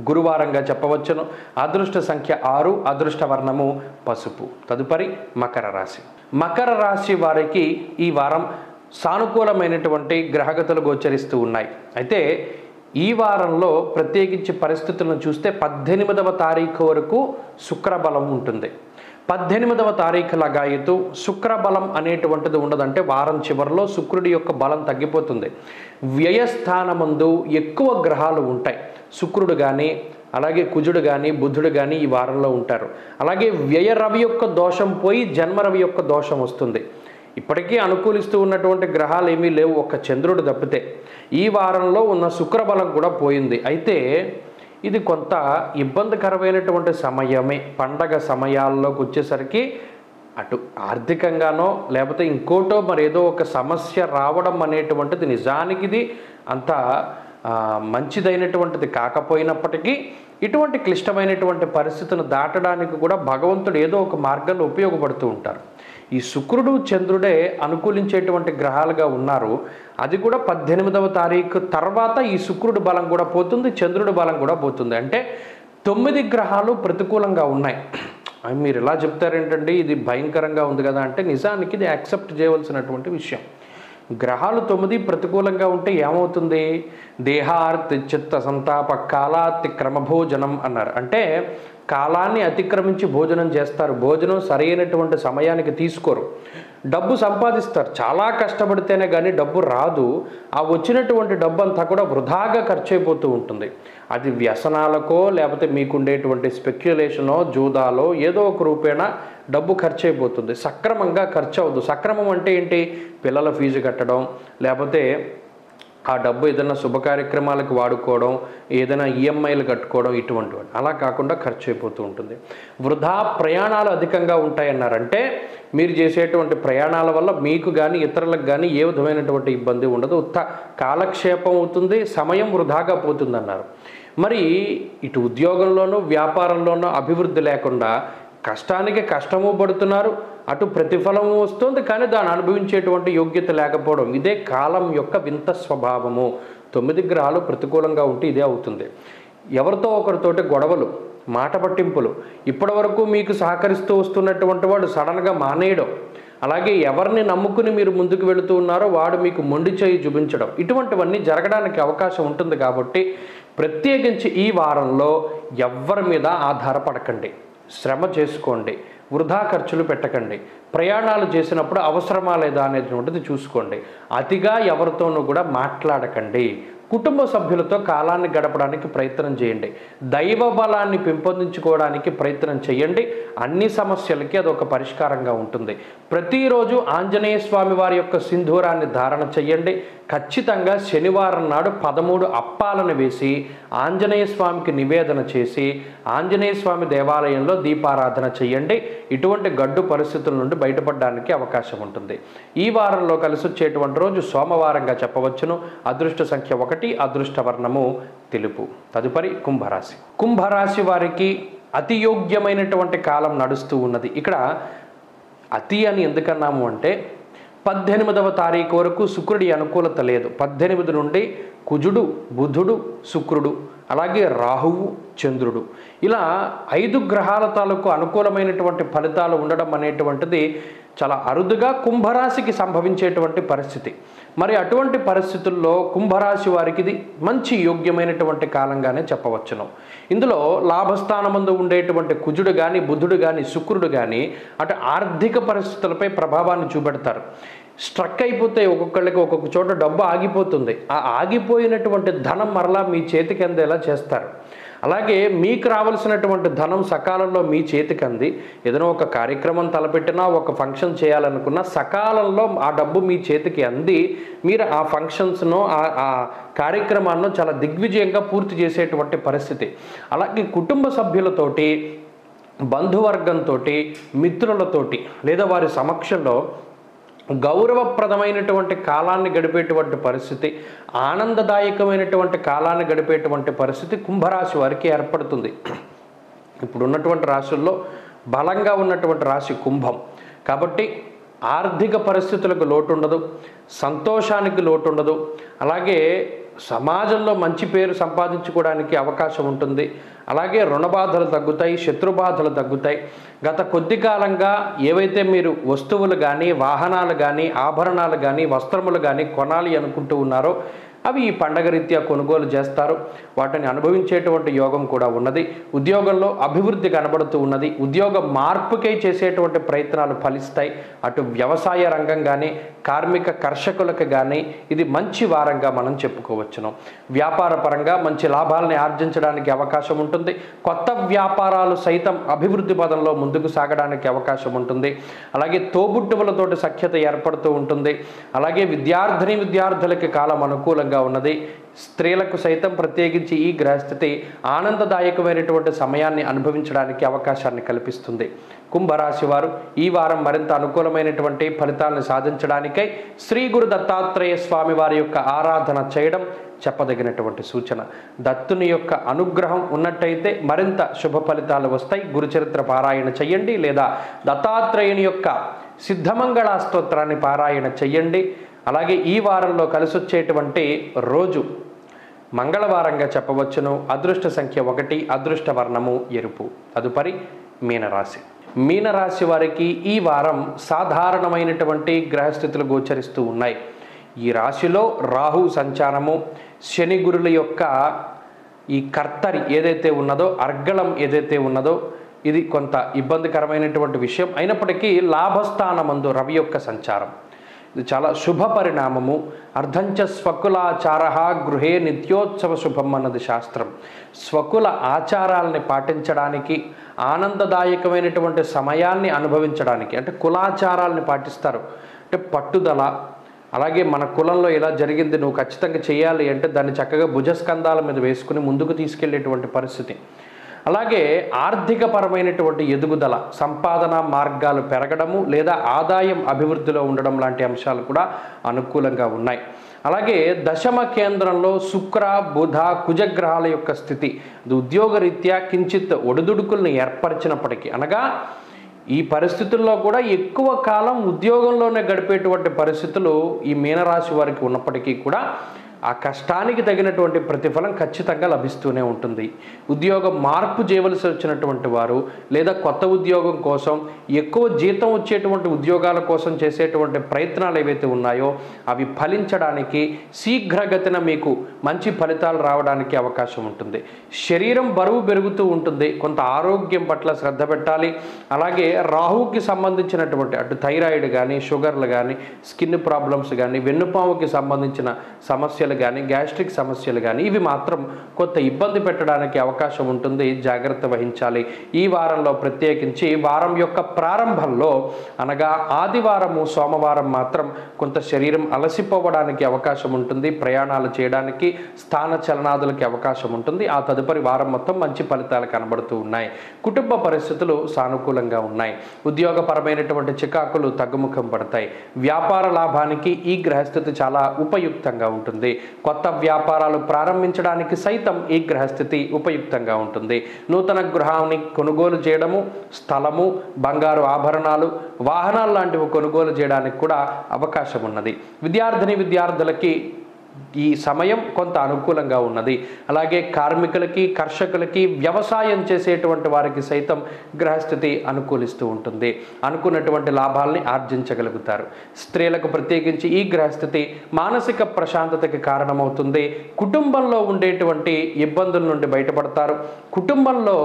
గురువారంగా చెప్పవచ్చును. అదృష్ట సంఖ్య 6, అదృష్ట వర్ణము పసుపు. తదుపరి మకర రాశి. మకర రాశి వారికి ఈ వారం సానుకూలమైనటువంటి గ్రహగతులు గోచరిస్తూ ఉన్నాయి. అయితే ఈ వారంలో ప్రత్యేకించి పరిస్థితులను చూస్తే 18వ తారీఖు వరకు శుక్రబలం ఉంటుంది. 18వ తారీఖు లగాయతు శుక్రబలం అనేటువంటిది ఉండదంటే వారం చివరిలో శుక్రుడి యొక్క బలం తగ్గిపోతుంది. వ్యయస్థానమందు ఎక్కువ గ్రహాలు ఉంటాయి. శుక్రుడు కానీ అలాగే కుజుడు కానీ బుధుడు కానీ ఈ వారంలో ఉంటారు. అలాగే వ్యయ రవి యొక్క దోషం పోయి జన్మరవి యొక్క దోషం వస్తుంది. ఇప్పటికీ అనుకూలిస్తూ ఉన్నటువంటి గ్రహాలు ఏమీ లేవు, ఒక్క చంద్రుడు తప్పితే. ఈ వారంలో ఉన్న శుక్రబలం కూడా పోయింది. అయితే ఇది కొంత ఇబ్బందికరమైనటువంటి సమయమే. పండగ సమయాల్లోకి వచ్చేసరికి అటు ఆర్థికంగానో లేకపోతే ఇంకోటో మరేదో ఒక సమస్య రావడం అనేటువంటిది నిజానికి ఇది అంత మంచిదైనటువంటిది కాకపోయినప్పటికీ ఇటువంటి క్లిష్టమైనటువంటి పరిస్థితిని దాటడానికి కూడా భగవంతుడు ఏదో ఒక మార్గంలో ఉపయోగపడుతూ ఉంటారు. ఈ శుక్రుడు చంద్రుడే అనుకూలించేటువంటి గ్రహాలుగా ఉన్నారు. అది కూడా 18వ తారీఖు తర్వాత ఈ శుక్రుడు బలం కూడా పోతుంది, చంద్రుడి బలం కూడా పోతుంది. అంటే 9 గ్రహాలు ప్రతికూలంగా ఉన్నాయి. మీరు ఇలా చెప్తారేంటండి, ఇది భయంకరంగా ఉంది కదా అంటే నిజానికి ఇది యాక్సెప్ట్ చేయవలసినటువంటి విషయం. గ్రహాలు 9 ప్రతికూలంగా ఉంటే ఏమవుతుంది? దేహార్తి చిత్త సంతాప కాలాతి క్రమభోజనం అన్నారు. అంటే కాలాన్ని అతిక్రమించి భోజనం చేస్తారు. భోజనం సరైనటువంటి సమయానికి తీసుకోరు. డబ్బు సంపాదిస్తారు, చాలా కష్టపడితేనే కానీ డబ్బు రాదు. ఆ వచ్చినటువంటి డబ్బు అంతా కూడా వృధాగా ఖర్చు అయిపోతూ ఉంటుంది. అది వ్యసనాలకో లేకపోతే మీకుండేటువంటి స్పెక్యులేషనో జూదాలో ఏదో ఒక రూపేణ డబ్బు ఖర్చు అయిపోతుంది. సక్రమంగా ఖర్చు అవ్వదు. సక్రమం అంటే ఏంటి? పిల్లల ఫీజు కట్టడం, లేకపోతే ఆ డబ్బు ఏదైనా శుభ కార్యక్రమాలకు వాడుకోవడం, ఏదైనా ఈఎంఐలు కట్టుకోవడం, ఇటువంటివి. అలా కాకుండా ఖర్చు అయిపోతూ ఉంటుంది. వృధా ప్రయాణాలు అధికంగా ఉంటాయన్నారంటే మీరు చేసేటువంటి ప్రయాణాల వల్ల మీకు కానీ ఇతరులకు కానీ ఏ విధమైనటువంటి ఇబ్బంది ఉండదు. ఉత్త కాలక్షేపం అవుతుంది, సమయం వృధాగా పోతుందన్నారు. మరి ఇటు ఉద్యోగంలోనూ వ్యాపారంలోనూ అభివృద్ధి లేకుండా కష్టానికి కష్టము పడుతున్నారు, అటు ప్రతిఫలము వస్తుంది, కానీ దాన్ని అనుభవించేటువంటి యోగ్యత లేకపోవడం. ఇదే కాలం యొక్క వింత స్వభావము. 9 గ్రహాలు ప్రతికూలంగా ఉంటే ఇదే అవుతుంది. ఎవరితో ఒకరితోటి గొడవలు, మాట పట్టింపులు, ఇప్పటి వరకు మీకు సహకరిస్తూ వస్తున్నటువంటి వాడు సడన్గా మానేయడం, అలాగే ఎవరిని నమ్ముకుని మీరు ముందుకు వెళుతూ ఉన్నారో వాడు మీకు మొండి చేయి చూపించడం, ఇటువంటివన్నీ జరగడానికి అవకాశం ఉంటుంది. కాబట్టి ప్రత్యేకించి ఈ వారంలో ఎవ్వరి మీద ఆధారపడకండి, శ్రమ చేసుకోండి, వృధా ఖర్చులు పెట్టకండి. ప్రయాణాలు చేసినప్పుడు అవసరమా లేదా అనేటువంటిది చూసుకోండి. అతిగా ఎవరితోనూ కూడా మాట్లాడకండి. కుటుంబ సభ్యులతో కాలాన్ని గడపడానికి ప్రయత్నం చేయండి. దైవ బలాన్ని పెంపొందించుకోవడానికి ప్రయత్నం చేయండి. అన్ని సమస్యలకి అదొక పరిష్కారంగా ఉంటుంది. ప్రతిరోజు ఆంజనేయ స్వామి వారి యొక్క సింధూరాన్ని ధారణ చేయండి. ఖచ్చితంగా శనివారం నాడు 13 అప్పాలను వేసి ఆంజనేయ స్వామికి నివేదన చేసి ఆంజనేయ స్వామి దేవాలయంలో దీపారాధన చేయండి. ఇటువంటి గడ్డు పరిస్థితుల నుండి బయటపడడానికి అవకాశం ఉంటుంది. ఈ వారంలో కలిసి వచ్చేటువంటి రోజు సోమవారంగా చెప్పవచ్చును. అదృష్ట సంఖ్య 1, అదృష్ట వర్ణము తెలుపు. తదుపరి కుంభరాశి. కుంభరాశి వారికి అతి యోగ్యమైనటువంటి కాలం నడుస్తూ ఉన్నది. ఇక్కడ అతి అని ఎందుకన్నాము అంటే 18వ తారీఖు వరకు శుక్రుడి అనుకూలత లేదు. 18 నుండి కుజుడు, బుధుడు, శుక్రుడు, అలాగే రాహువు, చంద్రుడు, ఇలా 5 గ్రహాల తాలూకు అనుకూలమైనటువంటి ఫలితాలు ఉండడం అనేటువంటిది చాలా అరుదుగా కుంభరాశికి సంభవించేటువంటి పరిస్థితి. మరి అటువంటి పరిస్థితుల్లో కుంభరాశి వారికి ఇది మంచి యోగ్యమైనటువంటి కాలంగానే చెప్పవచ్చును. ఇందులో లాభస్థానమందు ఉండేటువంటి కుజుడు కానీ బుధుడు కానీ శుక్రుడు కానీ అటు ఆర్థిక పరిస్థితులపై ప్రభావాన్ని చూపెడతారు. స్ట్రక్ అయిపోతే ఒక్కొక్కళ్ళకి ఒక్కొక్క చోట డబ్బు ఆగిపోతుంది. ఆ ఆగిపోయినటువంటి ధనం మరలా మీ చేతికి అందేలా చేస్తారు. అలాగే మీకు రావాల్సినటువంటి ధనం సకాలంలో మీ చేతికి అంది, ఏదైనా ఒక కార్యక్రమం తలపెట్టినా ఒక ఫంక్షన్ చేయాలనుకున్నా సకాలంలో ఆ డబ్బు మీ చేతికి అంది మీరు ఆ ఫంక్షన్స్ను ఆ కార్యక్రమాలను చాలా దిగ్విజయంగా పూర్తి చేసేటువంటి పరిస్థితి. అలాగే కుటుంబ సభ్యులతోటి, బంధువర్గంతో, మిత్రులతోటి లేదా వారి సమక్షంలో గౌరవప్రదమైనటువంటి కాలాన్ని గడిపేటువంటి పరిస్థితి, ఆనందదాయకమైనటువంటి కాలాన్ని గడిపేటువంటి పరిస్థితి కుంభరాశి వారికి ఏర్పడుతుంది. ఇప్పుడు ఉన్నటువంటి రాశుల్లో బలంగా ఉన్నటువంటి రాశి కుంభం. కాబట్టి ఆర్థిక పరిస్థితులకు లోటు ఉండదు, సంతోషానికి లోటు ఉండదు, అలాగే సమాజంలో మంచి పేరు సంపాదించుకోవడానికి అవకాశం ఉంటుంది. అలాగే రుణబాధలు తగ్గుతాయి, శత్రుబాధలు తగ్గుతాయి. గత కొద్ది కాలంగా ఏవైతే మీరు వస్తువులు కానీ, వాహనాలు కానీ, ఆభరణాలు కానీ, వస్త్రములు కానీ కొనాలి అనుకుంటూ ఉన్నారో అవి ఈ పండగ రీత్యా కొనుగోలు చేస్తారు. వాటిని అనుభవించేటువంటి యోగం కూడా ఉన్నది. ఉద్యోగంలో అభివృద్ధి కనబడుతూ ఉన్నది. ఉద్యోగ మార్పుకై చేసేటువంటి ప్రయత్నాలు ఫలిస్తాయి. అటు వ్యవసాయ రంగం కానీ కార్మిక కర్షకులకు కానీ ఇది మంచి వారంగా మనం చెప్పుకోవచ్చును. వ్యాపార పరంగా మంచి లాభాలని ఆర్జించడానికి అవకాశం ఉంటుంది. కొత్త వ్యాపారాలు సైతం అభివృద్ధి పదంలో ముందుకు సాగడానికి అవకాశం ఉంటుంది. అలాగే తోబుట్టువులతోటి సఖ్యత ఏర్పడుతూ ఉంటుంది. అలాగే విద్యార్థులకి కాలం అనుకూలంగా ఉన్నది. స్త్రీలకు సైతం ప్రత్యేకించి ఈ గ్రహస్థితి ఆనందదాయకమైనటువంటి సమయాన్ని అనుభవించడానికి అవకాశాన్ని కల్పిస్తుంది. కుంభరాశి వారు ఈ వారం మరింత అనుకూలమైనటువంటి ఫలితాలను సాధించడానికై శ్రీ గురు దత్తాత్రేయ స్వామి వారి యొక్క ఆరాధన చేయడం చెప్పదగినటువంటి సూచన. దత్తుని యొక్క అనుగ్రహం ఉన్నట్టయితే మరింత శుభ ఫలితాలు వస్తాయి. గురుచరిత్ర పారాయణ చెయ్యండి లేదా దత్తాత్రేయుని యొక్క సిద్ధమంగళ స్తోత్రాన్ని పారాయణ చెయ్యండి. అలాగే ఈ వారంలో కలిసొచ్చేటువంటి రోజు మంగళవారంగా చెప్పవచ్చును. అదృష్ట సంఖ్య 1, అదృష్ట వర్ణము ఎరుపు. తదుపరి మీనరాశి. మీనరాశి వారికి ఈ వారం సాధారణమైనటువంటి గ్రహస్థితులు గోచరిస్తూ ఉన్నాయి. ఈ రాశిలో రాహు సంచారము, శని గురుల యొక్క ఈ కర్తరి ఏదైతే ఉన్నదో, అర్గళం ఏదైతే ఉన్నదో ఇది కొంత ఇబ్బందికరమైనటువంటి విషయం. అయినప్పటికీ లాభస్థానమందు రవి యొక్క సంచారం ఇది చాలా శుభ పరిణామము. అర్ధంచ స్వకులాచార గృహే నిత్యోత్సవ శుభం అన్నది శాస్త్రం. స్వకుల ఆచారాలని పాటించడానికి, ఆనందదాయకమైనటువంటి సమయాన్ని అనుభవించడానికి, అంటే కులాచారాలని పాటిస్తారు. అంటే పట్టుదల, అలాగే మన కులంలో ఇలా జరిగింది నువ్వు ఖచ్చితంగా చేయాలి అంటే దాన్ని చక్కగా భుజస్కంధాల మీద వేసుకుని ముందుకు తీసుకెళ్లేటువంటి పరిస్థితి. అలాగే ఆర్థికపరమైనటువంటి ఎదుగుదల, సంపాదన మార్గాలు పెరగడము లేదా ఆదాయం అభివృద్ధిలో ఉండడం లాంటి అంశాలు కూడా అనుకూలంగా ఉన్నాయి. అలాగే దశమ కేంద్రంలో శుక్ర బుధ కుజగ్రహాల యొక్క స్థితి ఉద్యోగరీత్యా కించిత్ ఒడిదుడుకుల్ని ఏర్పరిచినప్పటికీ, అనగా ఈ పరిస్థితుల్లో కూడా ఎక్కువ కాలం ఉద్యోగంలోనే గడిపేటువంటి పరిస్థితులు ఈ మీనరాశి వారికి ఉన్నప్పటికీ కూడా ఆ కష్టానికి తగినటువంటి ప్రతిఫలం ఖచ్చితంగా లభిస్తూనే ఉంటుంది. ఉద్యోగం మార్పు చేయవలసి వచ్చినటువంటి వారు లేదా కొత్త ఉద్యోగం కోసం, ఎక్కువ జీతం వచ్చేటువంటి ఉద్యోగాల కోసం చేసేటువంటి ప్రయత్నాలు ఏవైతే ఉన్నాయో అవి ఫలించడానికి శీఘ్రగతిన మీకు మంచి ఫలితాలు రావడానికి అవకాశం ఉంటుంది. శరీరం బరువు పెరుగుతూ ఉంటుంది. కొంత ఆరోగ్యం పట్ల శ్రద్ధ పెట్టాలి. అలాగే రాహుకి సంబంధించినటువంటి అటు థైరాయిడ్ కానీ, షుగర్లు కానీ, స్కిన్ ప్రాబ్లమ్స్ కానీ, వెన్నుపాముకి సంబంధించిన సమస్యలు కానీ, గ్యాస్ట్రిక్ సమస్యలు కానీ ఇవి మాత్రం కొంత ఇబ్బంది పెట్టడానికి అవకాశం ఉంటుంది. జాగ్రత్త వహించాలి. ఈ వారంలో ప్రత్యేకించి వారం యొక్క ప్రారంభంలో అనగా ఆదివారము సోమవారం మాత్రం కొంత శరీరం అలసిపోవడానికి అవకాశం ఉంటుంది. ప్రయాణాలు చేయడానికి, స్థాన చలనాదులకి అవకాశం ఉంటుంది. ఆ తదుపరి వారం మొత్తం మంచి ఫలితాలు కనబడుతూ ఉన్నాయి. కుటుంబ పరిస్థితులు సానుకూలంగా ఉన్నాయి. ఉద్యోగపరమైనటువంటి చికాకులు తగ్గుముఖం పడతాయి. వ్యాపార లాభానికి ఈ గ్రహస్థితి చాలా ఉపయుక్తంగా ఉంటుంది. కొత్త వ్యాపారాలు ప్రారంభించడానికి సైతం ఈ గ్రహస్థితి ఉపయుక్తంగా ఉంటుంది. నూతన గృహాన్ని కొనుగోలు చేయడము, స్థలము, బంగారు ఆభరణాలు, వాహనాలు లాంటివి కొనుగోలు చేయడానికి కూడా అవకాశం ఉన్నది. విద్యార్థులకి ఈ సమయం కొంత అనుకూలంగా ఉన్నది. అలాగే కార్మికులకి, కర్షకులకి, వ్యవసాయం చేసేటువంటి వారికి సైతం గ్రహస్థితి అనుకూలిస్తూ ఉంటుంది. అనుకున్నటువంటి లాభాలని ఆర్జించగలుగుతారు. స్త్రీలకు ప్రత్యేకించి ఈ గ్రహస్థితి మానసిక ప్రశాంతతకి కారణమవుతుంది. కుటుంబంలో ఉండేటువంటి ఇబ్బందుల నుండి బయటపడతారు. కుటుంబంలో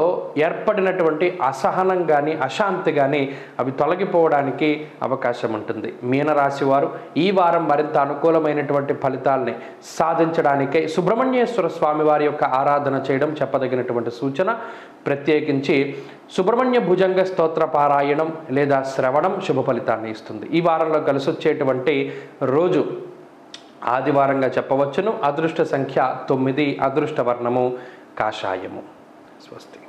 ఏర్పడినటువంటి అసహనం కానీ, అశాంతి కానీ అవి తొలగిపోవడానికి అవకాశం ఉంటుంది. మీనరాశి వారు ఈ వారం మరింత అనుకూలమైనటువంటి ఫలితాలని సాధించడానికై సుబ్రహ్మణ్యేశ్వర స్వామి వారి యొక్క ఆరాధన చేయడం చెప్పదగినటువంటి సూచన. ప్రత్యేకించి సుబ్రహ్మణ్య భుజంగ స్తోత్ర పారాయణం లేదా శ్రవణం శుభ ఫలితాన్ని ఇస్తుంది. ఈ వారంలో కలిసొచ్చేటువంటి రోజు ఆదివారంగా చెప్పవచ్చును. అదృష్ట సంఖ్య 9, అదృష్ట వర్ణము కాషాయము. స్వస్తి.